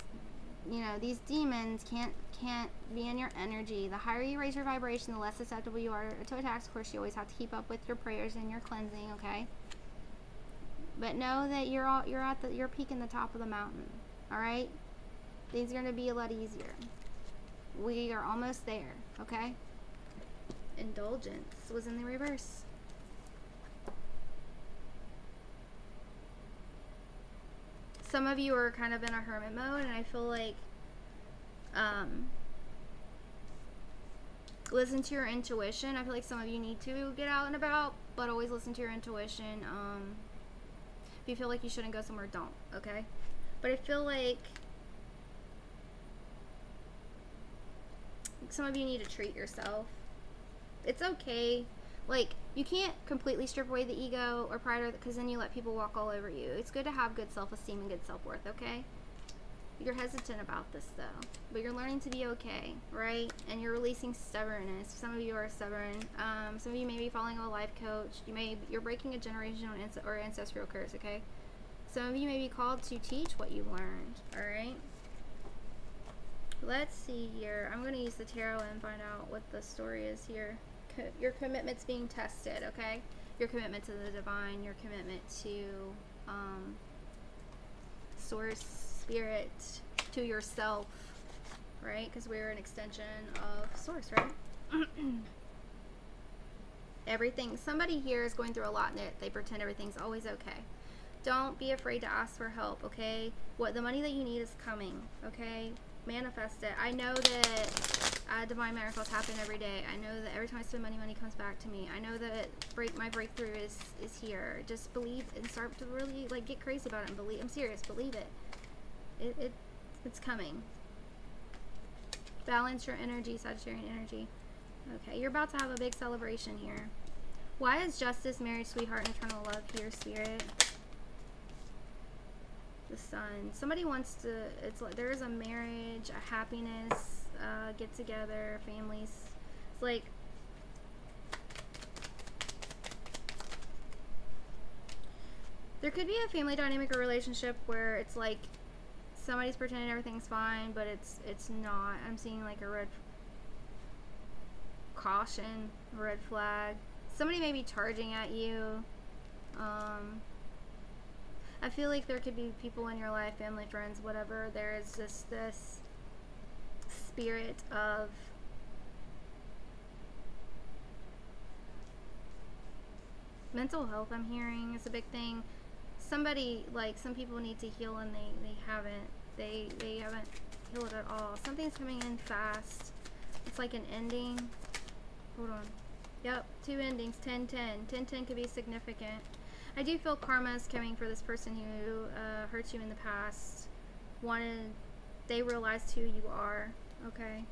you know, these demons can't be in your energy. The higher you raise your vibration, the less susceptible you are to attacks. Of course, you always have to keep up with your prayers and your cleansing, okay? But know that you're peaking the top of the mountain, all right? Things are going to be a lot easier. We are almost there, okay? Indulgence was in the reverse. Some of you are kind of in a hermit mode, and I feel like listen to your intuition. I feel like some of you need to get out and about, but always listen to your intuition. If you feel like you shouldn't go somewhere, don't, okay? But I feel like some of you need to treat yourself. It's okay. Like, you can't completely strip away the ego or pride, because then you let people walk all over you. It's good to have good self-esteem and good self-worth, okay? You're hesitant about this, though. But you're learning to be okay, right? And you're releasing stubbornness. Some of you are stubborn. Some of you may be following a life coach. You're breaking a generational or ancestral curse, okay? Some of you may be called to teach what you've learned, all right? Let's see here. I'm going to use the tarot and find out what the story is here. Your commitment's being tested, okay? Your commitment to the divine, your commitment to source, spirit, to yourself, right? Because we're an extension of source, right? Everything, somebody here is going through a lot and they pretend everything's always okay. Don't be afraid to ask for help, okay? What the money that you need is coming, okay? Manifest it. I know that divine miracles happen every day. I know that every time I spend money, money comes back to me. I know that my breakthrough is here. Just believe and start to really like get crazy about it and believe. I'm serious. Believe it. It's coming. Balance your energy, Sagittarian energy. Okay, you're about to have a big celebration here. Why is justice, marriage, sweetheart, and eternal love here, Spirit? The Sun. Somebody wants to, it's like there is a marriage, a happiness, get together, families. It's like there could be a family dynamic or relationship where it's like somebody's pretending everything's fine, but it's not. I'm seeing like a red caution, red flag. Somebody may be charging at you. I feel like there could be people in your life, family, friends, whatever. There is just this spirit of mental health. I'm hearing is a big thing. Somebody, like some people need to heal and they haven't. They haven't healed at all. Something's coming in fast. It's like an ending. Hold on. Yep, 2 endings, 10-10. 10-10 could be significant. I do feel karma is coming for this person who hurt you in the past. They realized who you are, okay?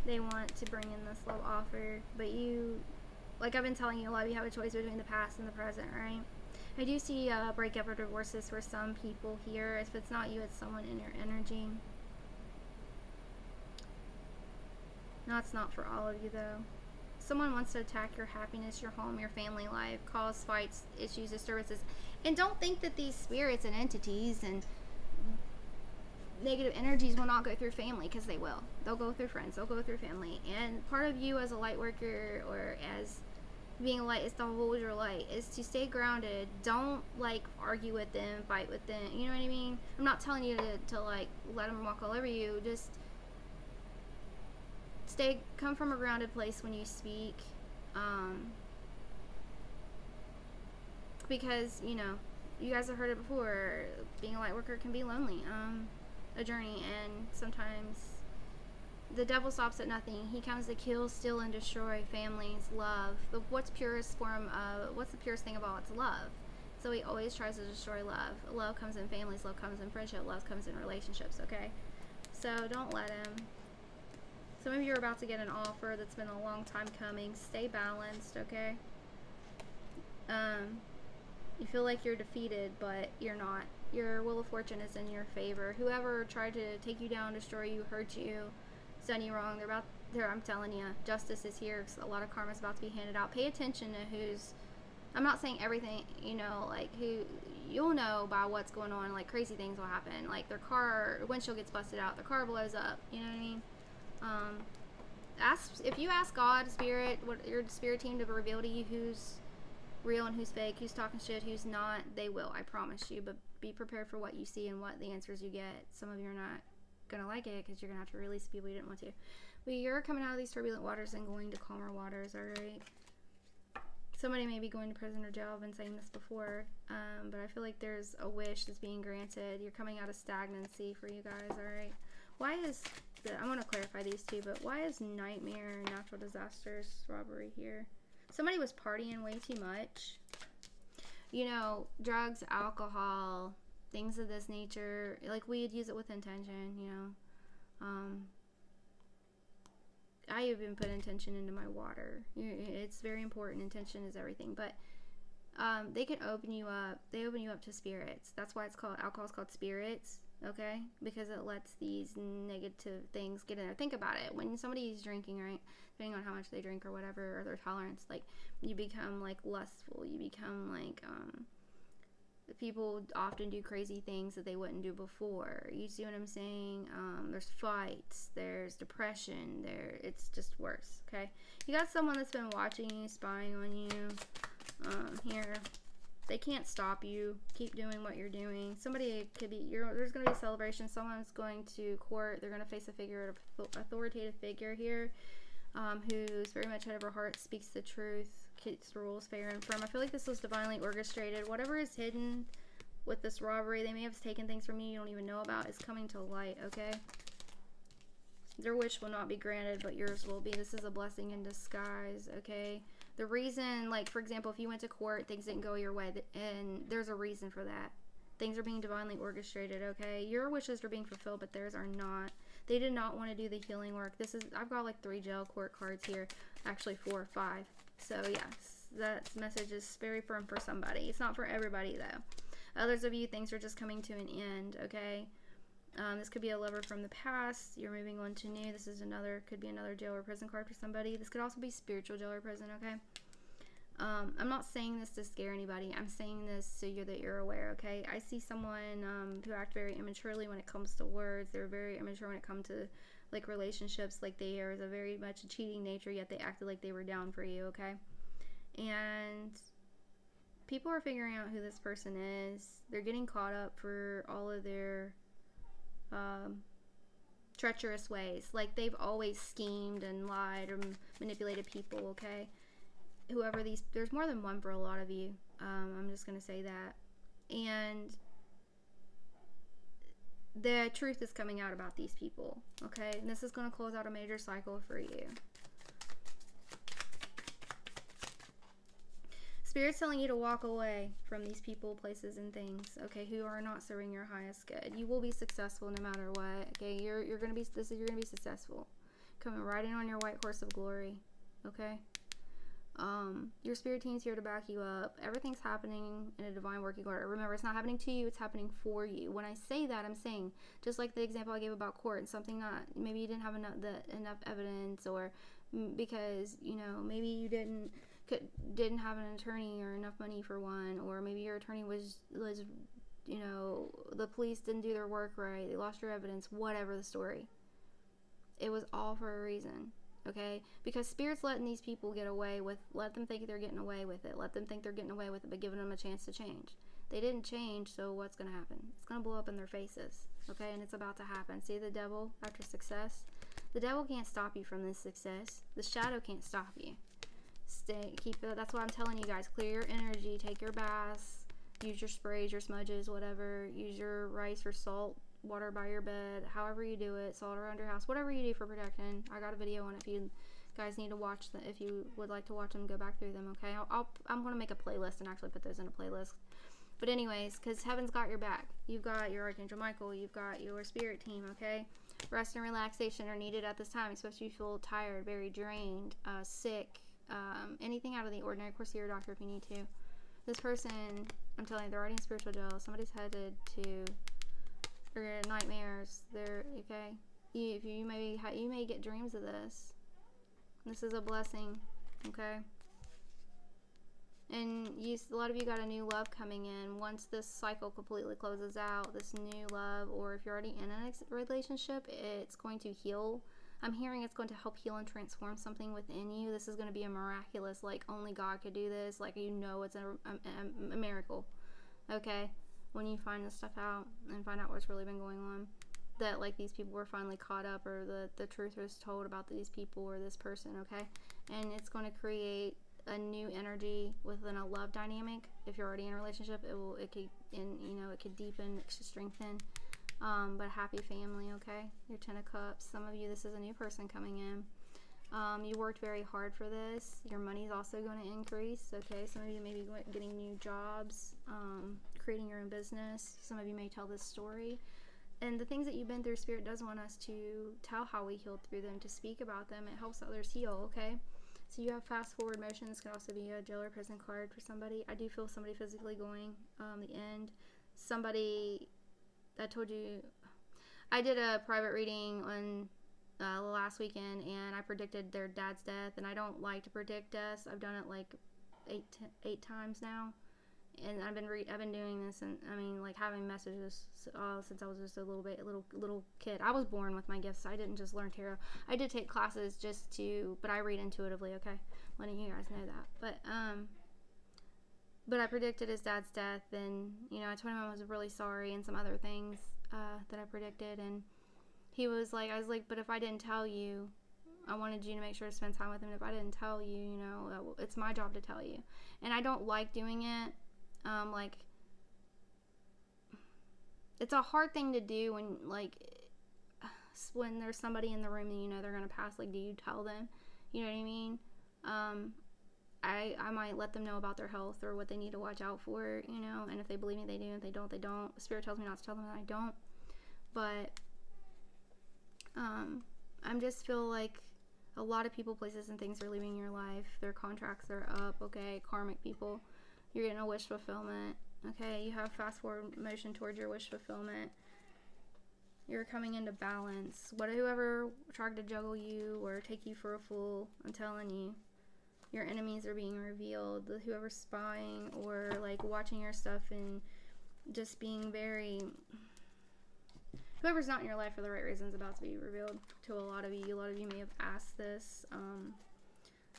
They want to bring in this love offer, but you, like I've been telling you, a lot of you have a choice between the past and the present, right? I do see breakup or divorces for some people here. If it's not you, it's someone in your energy. No, it's not for all of you, though. Someone wants to attack your happiness, your home, your family life, cause fights, issues, disturbances. And don't think that these spirits and entities and negative energies will not go through family, because they will. They'll go through friends. They'll go through family. And part of you as a light worker or as being a light is to hold your light, is to stay grounded. Don't like argue with them, fight with them. You know what I mean? I'm not telling you to like let them walk all over you. Just come from a grounded place when you speak, because you know, you guys have heard it before, being a light worker can be lonely, a journey, and sometimes the devil stops at nothing. He comes to kill, steal, and destroy families, love. What's the purest thing about it's love. So he always tries to destroy love. Love comes in families, love comes in friendship, love comes in relationships, okay? So don't let him. Some of you are about to get an offer that's been a long time coming. Stay balanced, okay? You feel like you're defeated, but you're not. Your wheel of fortune is in your favor. Whoever tried to take you down, destroy you, hurt you, done you wrong, I'm telling you, justice is here. A lot of karma is about to be handed out. Pay attention to who's, I'm not saying everything, you know, like who, you'll know by what's going on, like crazy things will happen. Like their windshield gets busted out, their car blows up, you know what I mean? If you ask God, Spirit, your spirit team to reveal to you who's real and who's fake, who's talking shit, who's not, they will, I promise you. But be prepared for what you see and what the answers you get. Some of you are not gonna like it because you're gonna have to release people you didn't want to. But you're coming out of these turbulent waters and going to calmer waters, alright? Somebody may be going to prison or jail. I've been saying this before, but I feel like there's a wish that's being granted. You're coming out of stagnancy for you guys, alright? Why is I want to clarify these two, but why is nightmare, natural disasters, robbery here? Somebody was partying way too much. You know, drugs, alcohol, things of this nature. Like we'd use it with intention, you know. I even put intention into my water. It's very important. Intention is everything. But they can open you up. They open you up to spirits. That's why it's called, alcohol's called spirits. Okay, because it lets these negative things get in there. Think about it. When somebody's drinking, right, depending on how much they drink or whatever, or their tolerance, like, you become, like, lustful. You become, like, people often do crazy things that they wouldn't do before. You see what I'm saying? There's fights. There's depression. It's just worse, okay? You got someone that's been watching you, spying on you, here. They can't stop you. Keep doing what you're doing. Somebody could be, there's going to be a celebration. Someone's going to court. They're going to face a authoritative figure here. who's very much head of her heart, speaks the truth, keeps the rules fair and firm. I feel like this was divinely orchestrated. Whatever is hidden with this robbery, they may have taken things from you don't even know about, is coming to light, okay? Their wish will not be granted, but yours will be. This is a blessing in disguise, okay? The reason, like, for example, if you went to court, things didn't go your way, and there's a reason for that. Things are being divinely orchestrated, okay? Your wishes are being fulfilled, but theirs are not. They did not want to do the healing work. This is, I've got like 3 jail court cards here. Actually 4 or 5. So yes, that message is very firm for somebody. It's not for everybody though. Others of you, things are just coming to an end, okay? This could be a lover from the past. You're moving on to new. This is another, could be another jail or prison card for somebody. This could also be spiritual jail or prison, okay? I'm not saying this to scare anybody. I'm saying this so that you're aware, okay? I see someone who act very immaturely when it comes to words. They're very immature when it comes to, like, relationships. Like, they are a very much a cheating nature, yet they acted like they were down for you, okay? And people are figuring out who this person is. They're getting caught up for all of their treacherous ways. Like, they've always schemed and lied or manipulated people, okay? Whoever these, there's more than one for a lot of you. I'm just gonna say that. And the truth is coming out about these people, okay? And this is gonna close out a major cycle for you. Spirit's telling you to walk away from these people, places, and things, okay, who are not serving your highest good. You will be successful no matter what, okay? You're gonna be successful. Coming right in on your white horse of glory, okay? Your spirit team's here to back you up. Everything's happening in a divine working order. Remember, it's not happening to you, it's happening for you. When I say that, I'm saying, just like the example I gave about court, and something not, maybe you didn't have enough evidence, or because, you know, maybe you didn't have an attorney or enough money for one, or maybe your attorney was, you know, the police didn't do their work right, they lost your evidence, whatever the story. It was all for a reason. Okay, because Spirit's letting these people get away with, let them think they're getting away with it. Let them think they're getting away with it, but giving them a chance to change. They didn't change, so what's going to happen? It's going to blow up in their faces. Okay, and it's about to happen. See the devil after success? The devil can't stop you from this success. The shadow can't stop you. That's why I'm telling you guys, clear your energy, take your baths, use your sprays, your smudges, whatever. Use your rice or salt water by your bed, however you do it, salt around your house, whatever you do for protection. I got a video on it if you guys need to watch them. If you would like to watch them, go back through them, okay? I'm going to make a playlist and actually put those in a playlist. But anyways, because heaven's got your back. You've got your Archangel Michael, you've got your spirit team, okay? Rest and relaxation are needed at this time, especially if you feel tired, very drained, sick, anything out of the ordinary. Of course, see your doctor if you need to. This person, I'm telling you, they're already in spiritual jail. Somebody's headed to nightmares. They're okay. You may get dreams of this. This is a blessing, okay? And a lot of you got a new love coming in. Once this cycle completely closes out, this new love, or if you're already in a relationship, it's going to heal. I'm hearing it's going to help heal and transform something within you. This is going to be a miraculous, like only God could do this. Like, you know, it's a miracle, okay? When you find this stuff out and find out what's really been going on, that like these people were finally caught up, or the truth was told about these people or this person, okay? And it's going to create a new energy within a love dynamic. If you're already in a relationship, it could deepen, it could strengthen. But happy family, okay? Your 10 of Cups. Some of you, this is a new person coming in. You worked very hard for this. Your money is also going to increase, okay? Some of you may be getting new jobs, creating your own business. Some of you may tell this story. And the things that you've been through, Spirit does want us to tell how we healed through them, to speak about them. It helps others heal, okay? So you have fast forward motion. This could also be a jail or prison card for somebody. I do feel somebody physically going the end. Somebody, I told you, I did a private reading on last weekend, and I predicted their dad's death. And I don't like to predict deaths. I've done it like eight times now, and I've been doing this, and I mean, like, having messages since I was just a little kid. I was born with my gifts. I didn't just learn tarot. I did take classes but I read intuitively, okay? Letting you guys know that. But I predicted his dad's death, and, you know, I told him I was really sorry, and some other things that I predicted, and he was like, I was like, but if I didn't tell you, I wanted you to make sure to spend time with him. If I didn't tell you, you know, it's my job to tell you. And I don't like doing it. Like, it's a hard thing to do when, like, when there's somebody in the room and you know they're going to pass. Like, do you tell them? You know what I mean? I might let them know about their health or what they need to watch out for, you know, and if they believe me, they do. If they don't, they don't. Spirit tells me not to tell them, and I don't. But I just feel like a lot of people, places, and things are leaving your life. Their contracts are up, okay? Karmic people. You're getting a wish fulfillment, okay? You have fast forward motion towards your wish fulfillment. You're coming into balance. Whoever tried to juggle you or take you for a fool, I'm telling you, your enemies are being revealed. Whoever's spying or like watching your stuff and just being very... Whoever's not in your life for the right reasons about to be revealed to a lot of you. A lot of you may have asked this.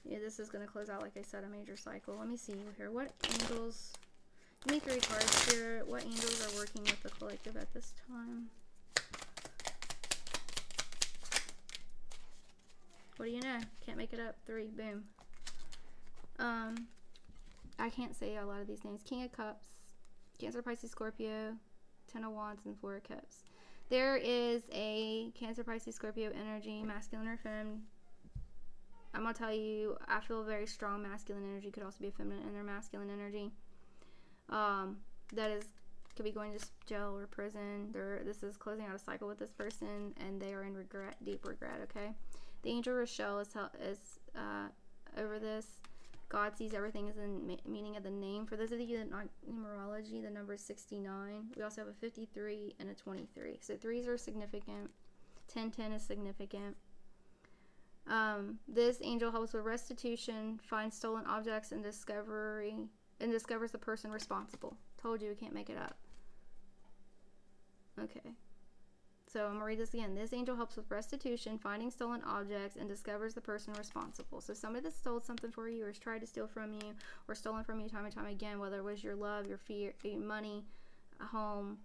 Yeah, this is going to close out, like I said, a major cycle. Let me see here. What angels... Give me 3 cards, Spirit. What angels are working with the collective at this time? What do you know? Can't make it up. 3. Boom. I can't say a lot of these names. King of Cups, Cancer, Pisces, Scorpio, 10 of Wands, and 4 of Cups. There is a Cancer, Pisces, Scorpio energy, masculine or feminine. I'm going to tell you, I feel very strong masculine energy. Could also be a feminine and their masculine energy. That is, could be going to jail or prison. This is closing out a cycle with this person, and they are in regret, deep regret, okay? The angel Rochelle is over this. God sees everything as in meaning of the name. For those of you that know numerology, the number is 69. We also have a 53 and a 23. So 3s are significant. 1010 is significant. This angel helps with restitution, finds stolen objects, and discovers the person responsible. Told you we can't make it up. Okay. So I'm going to read this again. This angel helps with restitution, finding stolen objects, and discovers the person responsible. So somebody that stole something for you or has tried to steal from you or stolen from you time and time again, whether it was your love, your fear, your money, a home,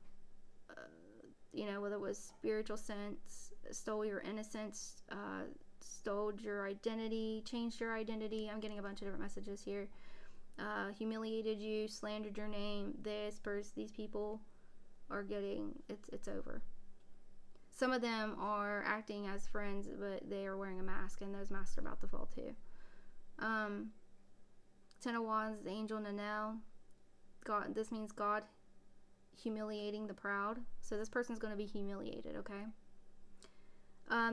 you know, whether it was spiritual sense, stole your innocence, stole your identity, changed your identity. I'm getting a bunch of different messages here. Humiliated you, slandered your name. These people are getting, it's over. Some of them are acting as friends, but they are wearing a mask, and those masks are about to fall too. 10 of Wands, the angel Nanel. God, this means God humiliating the proud. So this person's going to be humiliated, okay?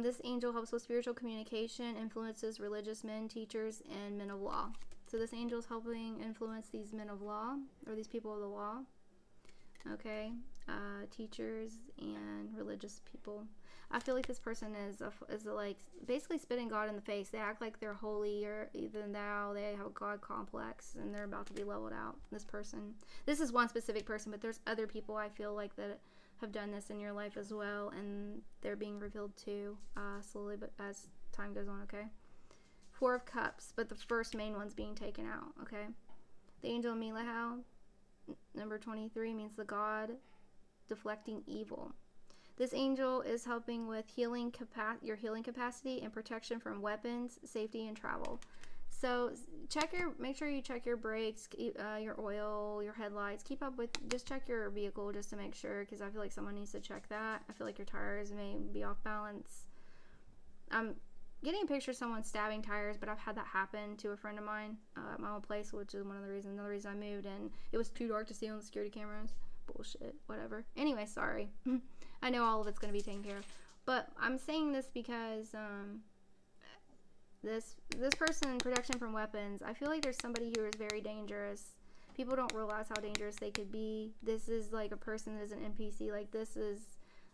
This angel helps with spiritual communication, influences religious men, teachers, and men of law. So this angel is helping influence these men of law, or these people of the law. Okay, teachers and religious people. I feel like this person is like basically spitting God in the face. They act like they're holier than thou. They have a God complex, and they're about to be leveled out. This person. This is one specific person, but there's other people I feel like that have done this in your life as well, and they're being revealed too, slowly, but as time goes on. Okay. 4 of Cups, but the first main one's being taken out. Okay. The angel Milahau. Number 23 means the God deflecting evil. This angel is helping with your healing capacity and protection from weapons, safety, and travel. So make sure you check your brakes, your oil, your headlights. Just check your vehicle just to make sure, because I feel like someone needs to check that. I feel like your tires may be off balance. I'm getting a picture of someone stabbing tires, but I've had that happen to a friend of mine at my old place, which is another reason I moved, and it was too dark to see on the security cameras. Bullshit, whatever. Anyway, sorry. I know all of it's going to be taken care of, but I'm saying this because this person, protection from weapons, I feel like there's somebody who is very dangerous. People don't realize how dangerous they could be. This is like a person that is an NPC. Like,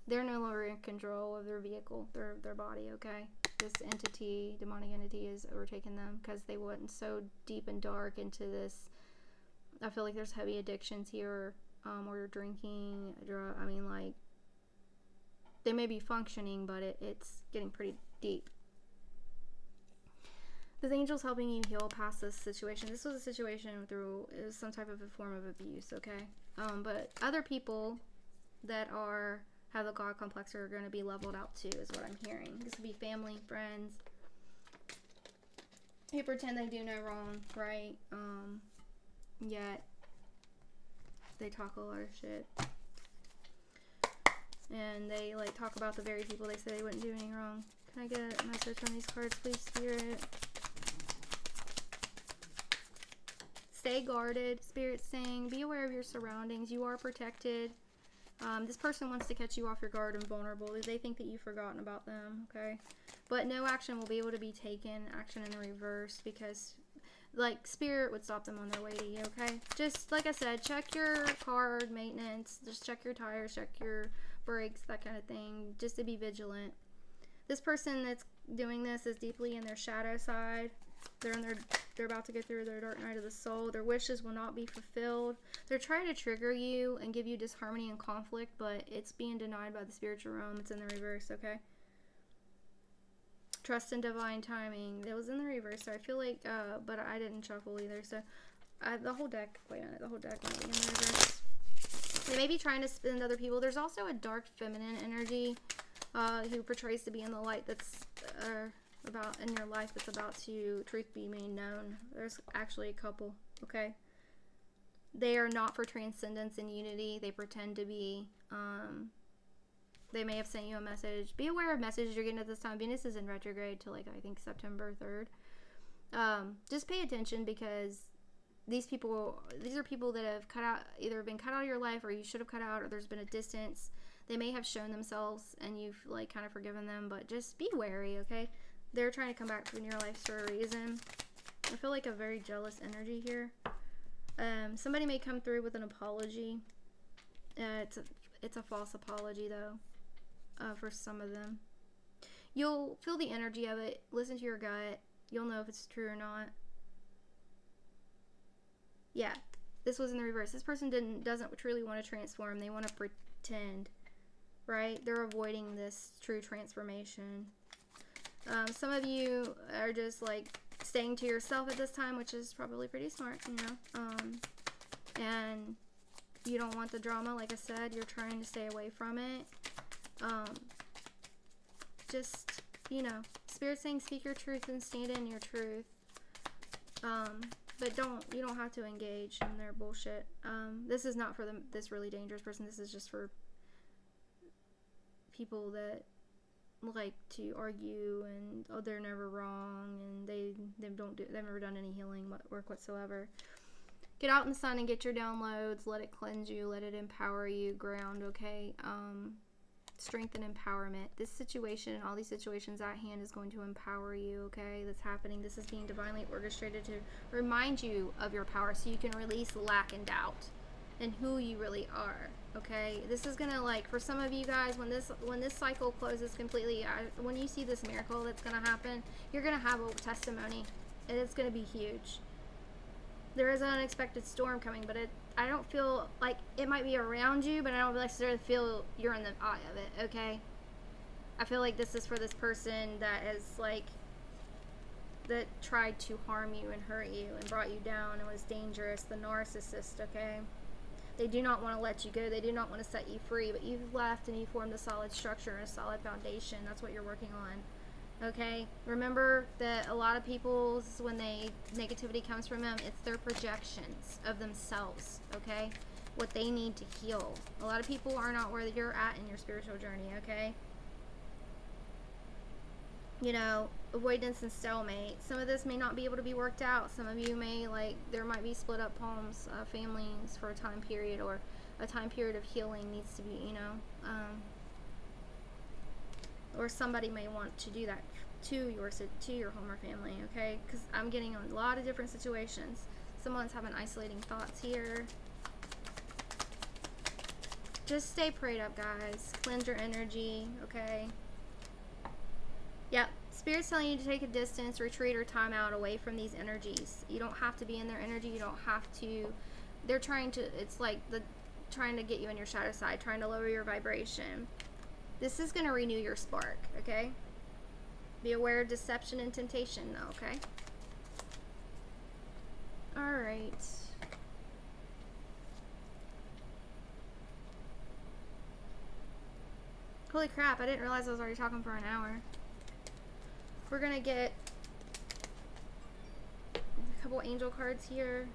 they're no longer in control of their vehicle, their body, okay? This entity, demonic entity, is overtaking them because they went so deep and dark into this. I feel like there's heavy addictions here, or drinking, I mean, like, they may be functioning, but it's getting pretty deep. The angel's helping you heal past this situation. This was a situation it was some type of a form of abuse, okay? But other people that have the God complex are going to be leveled out too, is what I'm hearing. This could be family, friends, They pretend they do no wrong, right? Yet they talk a lot of shit. And they like talk about the very people they say they wouldn't do any wrong. Can I get a message on these cards, please, Spirit? Stay guarded. Spirit's saying, be aware of your surroundings. You are protected. This person wants to catch you off your guard and vulnerable. They think that you've forgotten about them, okay? But no action will be able to be taken. Action in the reverse, because like Spirit would stop them on their way to you, okay? Just like I said, check your card maintenance. Just check your tires, check your brakes, that kind of thing, just to be vigilant. This person that's doing this is deeply in their shadow side. They're about to go through their dark night of the soul. Their wishes will not be fulfilled. They're trying to trigger you and give you disharmony and conflict, but it's being denied by the spiritual realm. It's in the reverse, okay? Trust in divine timing. It was in the reverse, so I feel like, but I didn't shuffle either, so the whole deck, wait a minute, the whole deck might be in the reverse. They may be trying to spin other people. There's also a dark feminine energy who portrays to be in the light that's about in your life that's about to truth be made known. There's actually a couple, okay? They are not for transcendence and unity. They pretend to be. They may have sent you a message. Be aware of messages you're getting at this time. Venus is in retrograde till, like, I think September 3rd. Just pay attention, because these are people that have either been cut out of your life, or you should have cut out, or there's been a distance. They may have shown themselves and you've like kind of forgiven them, but just be wary, okay? They're trying to come back in your life for a reason. I feel like a very jealous energy here. Somebody may come through with an apology. It's a false apology though, for some of them. You'll feel the energy of it. Listen to your gut. You'll know if it's true or not. Yeah, this was in the reverse. This person doesn't truly want to transform. They want to pretend, right? They're avoiding this true transformation. Some of you are just like staying to yourself at this time, which is probably pretty smart, you know. And you don't want the drama, like I said. You're trying to stay away from it. Just, you know, Spirit's saying speak your truth and stand in your truth. But you don't have to engage in their bullshit. This is not for this really dangerous person. This is just for people that like to argue and, oh, they're never wrong, and they've never done any healing work whatsoever. Get out in the sun and get your downloads. Let it cleanse you. Let it empower you. Ground, okay? Strength and empowerment. This situation and all these situations at hand is going to empower you, okay? That's happening. This is being divinely orchestrated to remind you of your power, so you can release lack and doubt and who you really are, okay? This is gonna, like, for some of you guys, when this cycle closes completely, when you see this miracle that's gonna happen, you're gonna have a testimony, and it's gonna be huge. There is an unexpected storm coming, but I don't feel like it might be around you, but I don't necessarily feel you're in the eye of it, okay? I feel like this is for this person that is like, that tried to harm you and hurt you and brought you down and was dangerous, the narcissist, okay? They do not want to let you go. They do not want to set you free, but you've left and you formed a solid structure and a solid foundation. That's what you're working on. Okay, remember that a lot of people, when negativity comes from them, it's their projections of themselves, okay? What they need to heal. A lot of people are not where you're at in your spiritual journey, okay? You know, avoidance and stalemate. Some of this may not be able to be worked out. Some of you may, like, there might be split up homes, families for a time period, or a time period of healing needs to be, you know, or somebody may want to do that to your home or family, okay? Because I'm getting a lot of different situations. Someone's having isolating thoughts here. Just stay prayed up, guys. Cleanse your energy, okay? Yep. Spirit's telling you to take a distance, retreat, or time out away from these energies. You don't have to be in their energy. You don't have to. They're trying to, it's like trying to get you in your shadow side, trying to lower your vibration. This is going to renew your spark, okay? Be aware of deception and temptation, though, okay? Alright. Holy crap, I didn't realize I was already talking for an hour. We're going to get A couple angel cards here.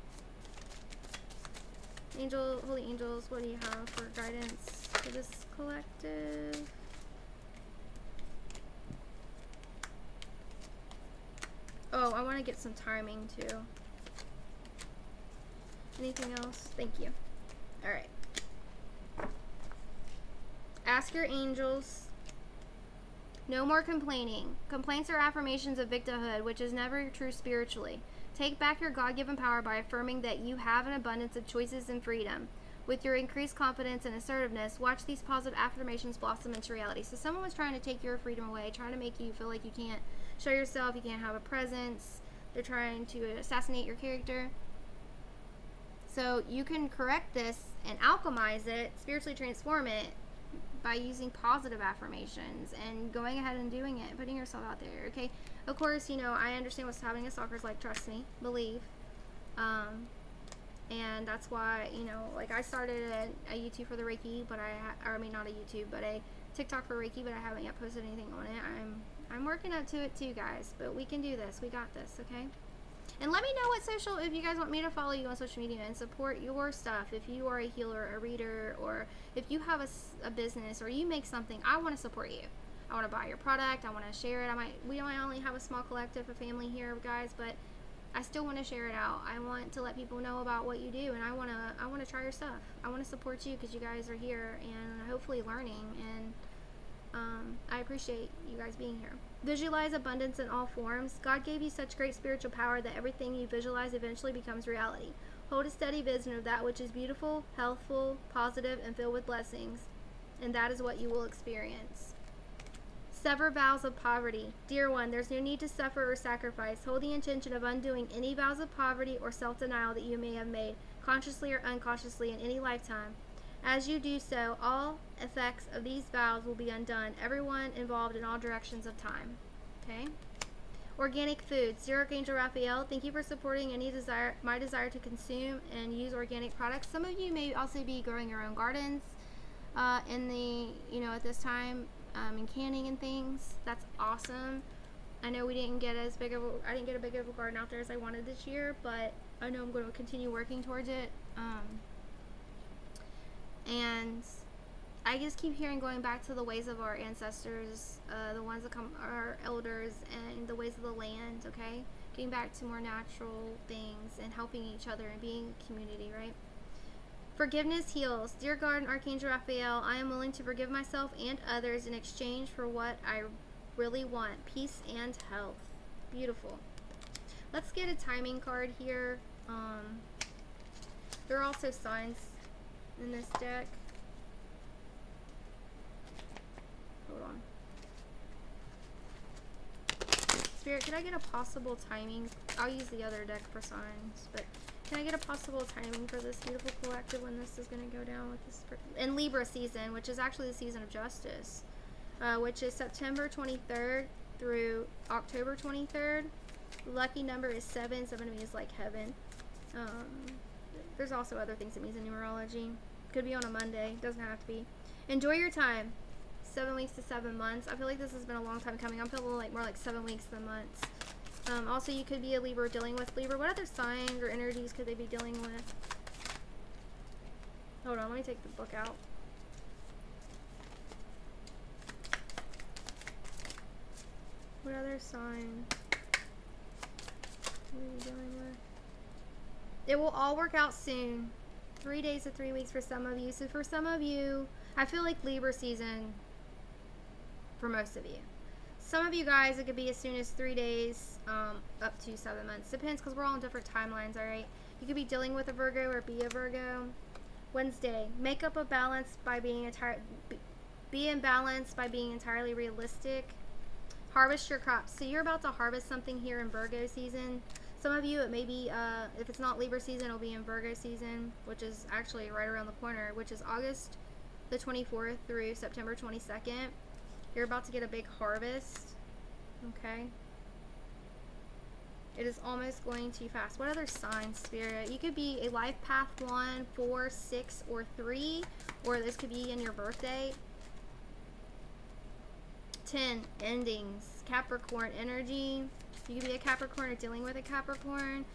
Holy angels, what do you have for guidance for this collective? Oh, I want to get some timing too. Anything else? Thank you. Alright. Ask your angels. No more complaining. Complaints are affirmations of victimhood, which is never true spiritually. Take back your God-given power by affirming that you have an abundance of choices and freedom. With your increased confidence and assertiveness, watch these positive affirmations blossom into reality. So someone was trying to take your freedom away, trying to make you feel like you can't show yourself, you can't have a presence. They're trying to assassinate your character. So you can correct this and alchemize it, spiritually transform it by using positive affirmations and going ahead and doing it, putting yourself out there, okay? Of course, you know, I understand what's happening. A stalker's like, trust me, believe. And that's why, you know, like I started a YouTube for the Reiki, but I mean not a YouTube, but a TikTok for Reiki, but I haven't yet posted anything on it. I'm working up to it too, guys, but we can do this. We got this, okay? And let me know what social, if you guys want me to follow you on social media and support your stuff. If you are a healer, a reader, or if you have a business or you make something, I want to support you. I want to buy your product. I want to share it. We might only have a small collective of family here, guys, but I still want to share it out. I want to let people know about what you do, and I want to try your stuff. I want to support you because you guys are here and hopefully learning, and I appreciate you guys being here. Visualize abundance in all forms. God gave you such great spiritual power that everything you visualize eventually becomes reality. Hold a steady vision of that which is beautiful, healthful, positive, and filled with blessings, and that is what you will experience. Sever vows of poverty. Dear one, there's no need to suffer or sacrifice. Hold the intention of undoing any vows of poverty or self-denial that you may have made, consciously or unconsciously, in any lifetime. As you do so, all effects of these vows will be undone, everyone involved in all directions of time. Okay? Organic foods. Dear Archangel Raphael, thank you for supporting my desire to consume and use organic products. Some of you may also be growing your own gardens at this time, and canning and things. That's awesome. I know I didn't get a big of a garden out there as I wanted this year, but I know I'm going to continue working towards it. And I just keep hearing, going back to the ways of our ancestors, the ones that come, our elders, and the ways of the land, okay? Getting back to more natural things and helping each other and being a community, right? Forgiveness heals. Dear God and Archangel Raphael, I am willing to forgive myself and others in exchange for what I really want, peace and health. Beautiful. Let's get a timing card here. There are also signs in this deck. Hold on. Spirit, can I get a possible timing? I'll use the other deck for signs, but can I get a possible timing for this beautiful collective when this is going to go down with this in Libra season, which is actually the season of justice, which is September 23rd through October 23rd. Lucky number is 7. 7 to me is like heaven. There's also other things it means in numerology. Could be on a Monday. Doesn't have to be. Enjoy your time. 7 weeks to 7 months. I feel like this has been a long time coming. I'm feeling like more like 7 weeks than months. Also, you could be a Libra dealing with Libra. What other signs or energies could they be dealing with? Hold on. Let me take the book out. What other sign? What are you dealing with? It will all work out soon. 3 days to 3 weeks for some of you. So for some of you, I feel like Libra season for most of you. Some of you guys, it could be as soon as 3 days up to 7 months. Depends, because we're all on different timelines, alright? You could be dealing with a Virgo or be a Virgo. Wednesday, make up a balance by being be in balance by being entirely realistic. Harvest your crops. So you're about to harvest something here in Virgo season. Some of you, it may be, if it's not Libra season, it'll be in Virgo season, which is actually right around the corner, which is August the 24th through September 22nd. You're about to get a big harvest, okay? It is almost going too fast. What other signs, Spirit? You could be a life path 1, 4, 6, or 3, or this could be in your birthday. 10, endings. Capricorn energy. You could be a Capricorn or dealing with a Capricorn.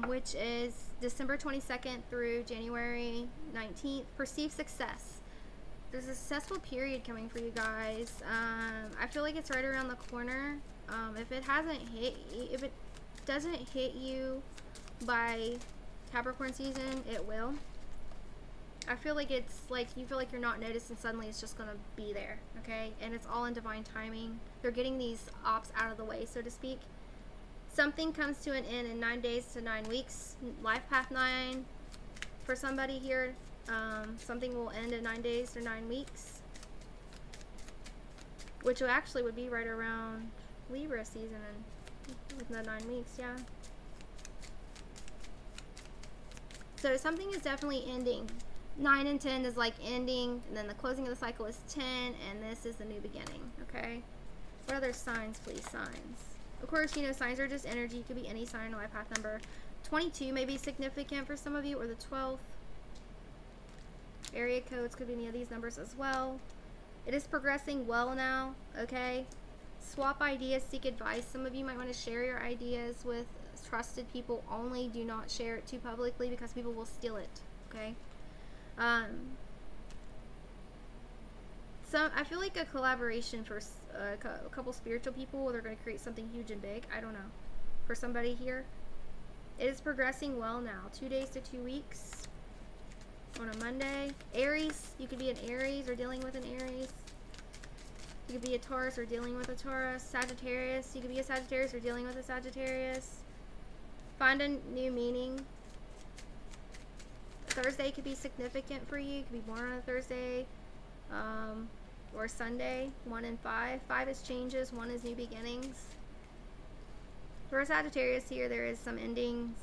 which is December 22nd through January 19th. Perceived success. There's a successful period coming for you guys. I feel like it's right around the corner. If it doesn't hit you by Capricorn season, it will. I feel like it's like you feel like you're not noticed and suddenly it's just gonna be there, okay? And it's all in divine timing. They're getting these ops out of the way, so to speak. Something comes to an end in 9 days to 9 weeks. Life path 9 for somebody here. Something will end in 9 days to 9 weeks, which actually would be right around Libra season and within the 9 weeks, yeah. So something is definitely ending. 9 and 10 is like ending, and then the closing of the cycle is 10, and this is the new beginning, okay? What other signs, please? Signs. Of course, you know, signs are just energy. It could be any sign, life path number. 22 may be significant for some of you, or the 12th. Area codes could be any of these numbers as well. It is progressing well now, okay? Swap ideas, seek advice. Some of you might want to share your ideas with trusted people only. Do not share it too publicly because people will steal it, okay? So I feel like a collaboration for a couple spiritual people. They're going to create something huge and big. I don't know. For somebody here, it is progressing well now. 2 days to 2 weeks on a Monday. Aries, you could be an Aries or dealing with an Aries. You could be a Taurus or dealing with a Taurus. Sagittarius, you could be a Sagittarius or dealing with a Sagittarius. Find a new meaning. Thursday could be significant for you. You could be born on a Thursday or Sunday. 1 and 5. 5 is changes. 1 is new beginnings. For a Sagittarius here, there is some endings.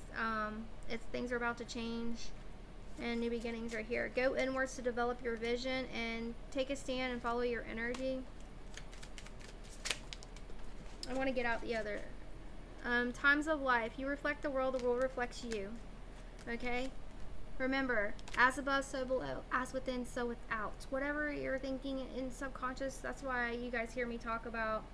Things are about to change, and new beginnings are here. Go inwards to develop your vision and take a stand and follow your energy. I want to get out the other. Times of life. You reflect the world reflects you. Okay? Remember, as above, so below. As within, so without. Whatever you're thinking in subconscious, that's why you guys hear me talk about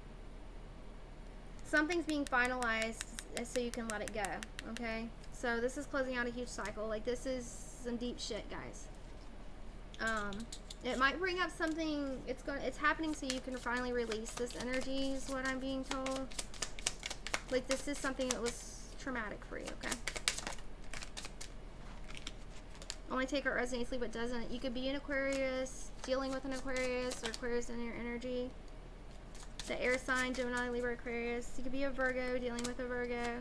something's being finalized so you can let it go. Okay? So this is closing out a huge cycle. Like, this is some deep shit, guys. It might bring up something. It's happening so you can finally release this energy, is what I'm being told. Like, this is something that was traumatic for you, okay? Only take what resonates, leave what doesn't. You could be an Aquarius, dealing with an Aquarius, or Aquarius in your energy. The air sign, Gemini, Libra, Aquarius. You could be a Virgo, dealing with a Virgo.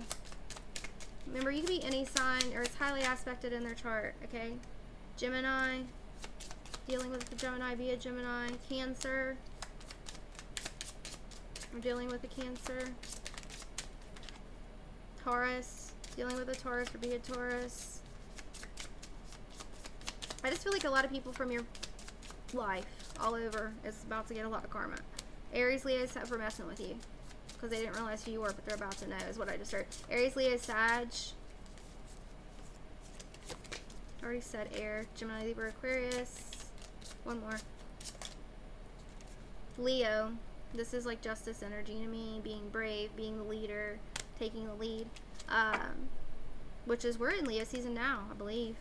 Remember, you could be any sign, or it's highly aspected in their chart, okay? Gemini, dealing with the Gemini, be a Gemini. Cancer, we're dealing with a Cancer. Taurus, dealing with a Taurus, or be a Taurus. I just feel like a lot of people from your life, all over, is about to get a lot of karma. Aries, Leo, Sag for messing with you. Because they didn't realize who you were, but they're about to know, is what I just heard. Aries, Leo, Sag. Already said air. Gemini, Libra, Aquarius. One more. Leo. This is like justice energy to me. Being brave, being the leader, taking the lead. Which is, we're in Leo season now, I believe.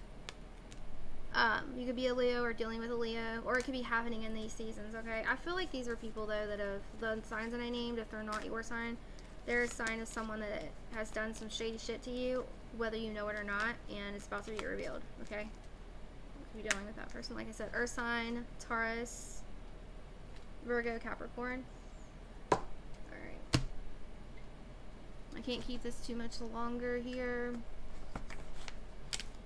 You could be a Leo or dealing with a Leo, or it could be happening in these seasons, okay? I feel like these are people, though, that have, the signs that I named, if they're not your sign, they're a sign of someone that has done some shady shit to you, whether you know it or not, and it's about to be revealed, okay? You could be dealing with that person. Like I said, Earth sign, Taurus, Virgo, Capricorn. Alright. I can't keep this too much longer here.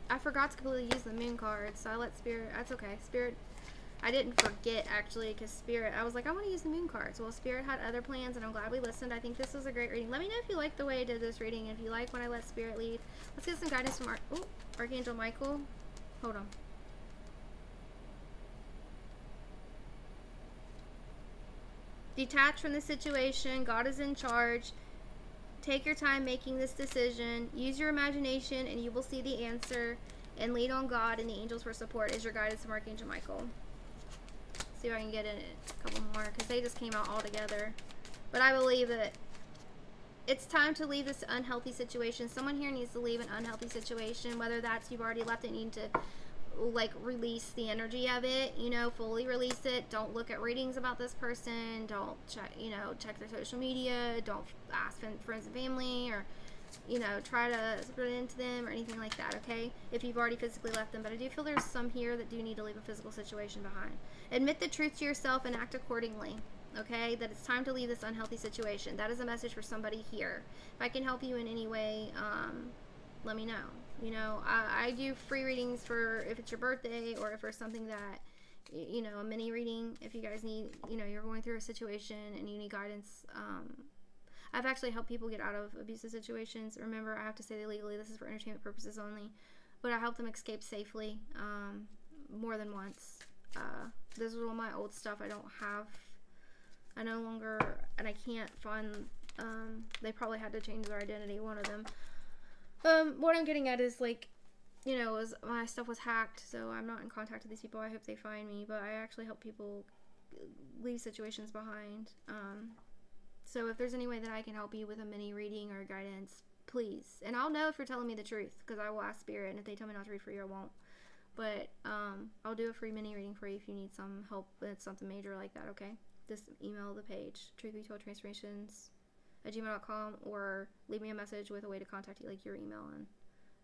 I forgot to completely use the moon card, so I let Spirit, that's okay. Spirit, I didn't forget, actually, because Spirit, I was like, I want to use the moon cards. Well, Spirit had other plans, and I'm glad we listened. I think this was a great reading. Let me know if you like the way I did this reading, if you like when I let Spirit lead. Let's get some guidance from Archangel Michael. Hold on. Detach from the situation. God is in charge. Take your time making this decision. Use your imagination and you will see the answer. And lead on God and the angels for support is your guidance from Archangel Michael. See if I can get in a couple more because they just came out all together. But I believe that it's time to leave this unhealthy situation. Someone here needs to leave an unhealthy situation, whether that's you've already left it, need to like release the energy of it, you know, fully release it. Don't look at readings about this person. Don't check, you know, check their social media. Don't ask friends and family, or, you know, try to split it into them or anything like that, okay? If you've already physically left them. But I do feel there's some here that do need to leave a physical situation behind. Admit the truth to yourself and act accordingly, okay? That it's time to leave this unhealthy situation. That is a message for somebody here. If I can help you in any way, let me know. You know, I do free readings for if it's your birthday, or if there's something that, you know, a mini reading, if you guys need, you know, you're going through a situation and you need guidance. I've actually helped people get out of abusive situations. Remember, I have to say that legally, this is for entertainment purposes only, but I helped them escape safely more than once. This was all my old stuff. I don't have, I no longer, and I can't find, they probably had to change their identity, one of them. What I'm getting at is, like, you know, my stuff was hacked, so I'm not in contact with these people. I hope they find me, but I actually help people leave situations behind. So if there's any way that I can help you with a mini reading or guidance, please. And I'll know if you're telling me the truth, because I will ask Spirit, and if they tell me not to read for you, I won't. But I'll do a free mini reading for you if you need some help with something major like that, okay? Just email the page, truthbetoldtransformations@gmail.com, or leave me a message with a way to contact you, like your email, and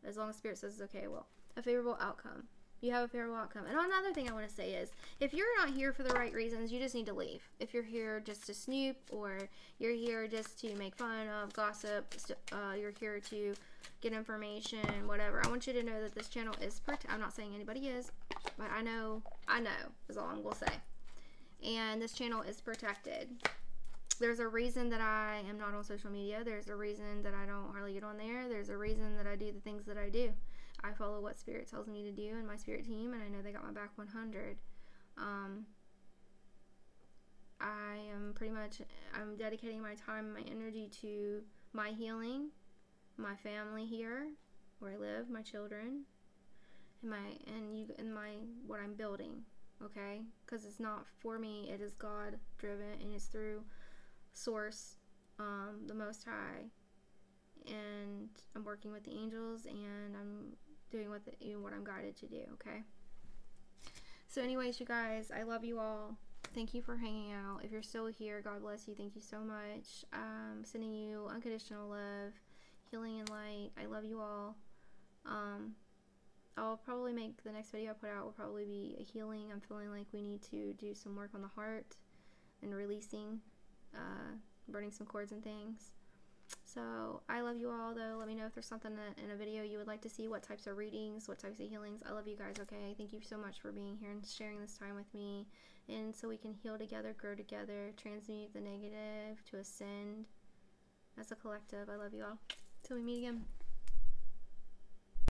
as long as Spirit says it's okay, well, a favorable outcome. You have a favorable outcome. And another thing I want to say is, if you're not here for the right reasons, you just need to leave. If you're here just to snoop, or you're here just to make fun of, gossip, you're here to get information, whatever, I want you to know that this channel is I'm not saying anybody is, but I know is all I'm going to say. And this channel is protected. There's a reason that I am not on social media. There's a reason that I don't hardly get on there. There's a reason that I do the things that I do. I follow what Spirit tells me to do, and my Spirit team, and I know they got my back 100. I am I'm dedicating my time and my energy to my healing, my family here, where I live, my children, and what I'm building, okay? Because it's not for me, it is God driven, and it's through Source, the Most High, and I'm working with the angels, and I'm doing what I'm guided to do, okay? So anyways, you guys, I love you all. Thank you for hanging out. If you're still here, God bless you. Thank you so much. Sending you unconditional love, healing, and light. I love you all. I'll probably make the next video I put out will probably be a healing. I'm feeling like we need to do some work on the heart and releasing, burning some cords and things. So I love you all, though. Let me know if there's something in a video you would like to see, what types of readings, what types of healings. I love you guys, okay? Thank you so much for being here and sharing this time with me, and so we can heal together, grow together, transmute the negative to ascend as a collective. I love you all. Till we meet again.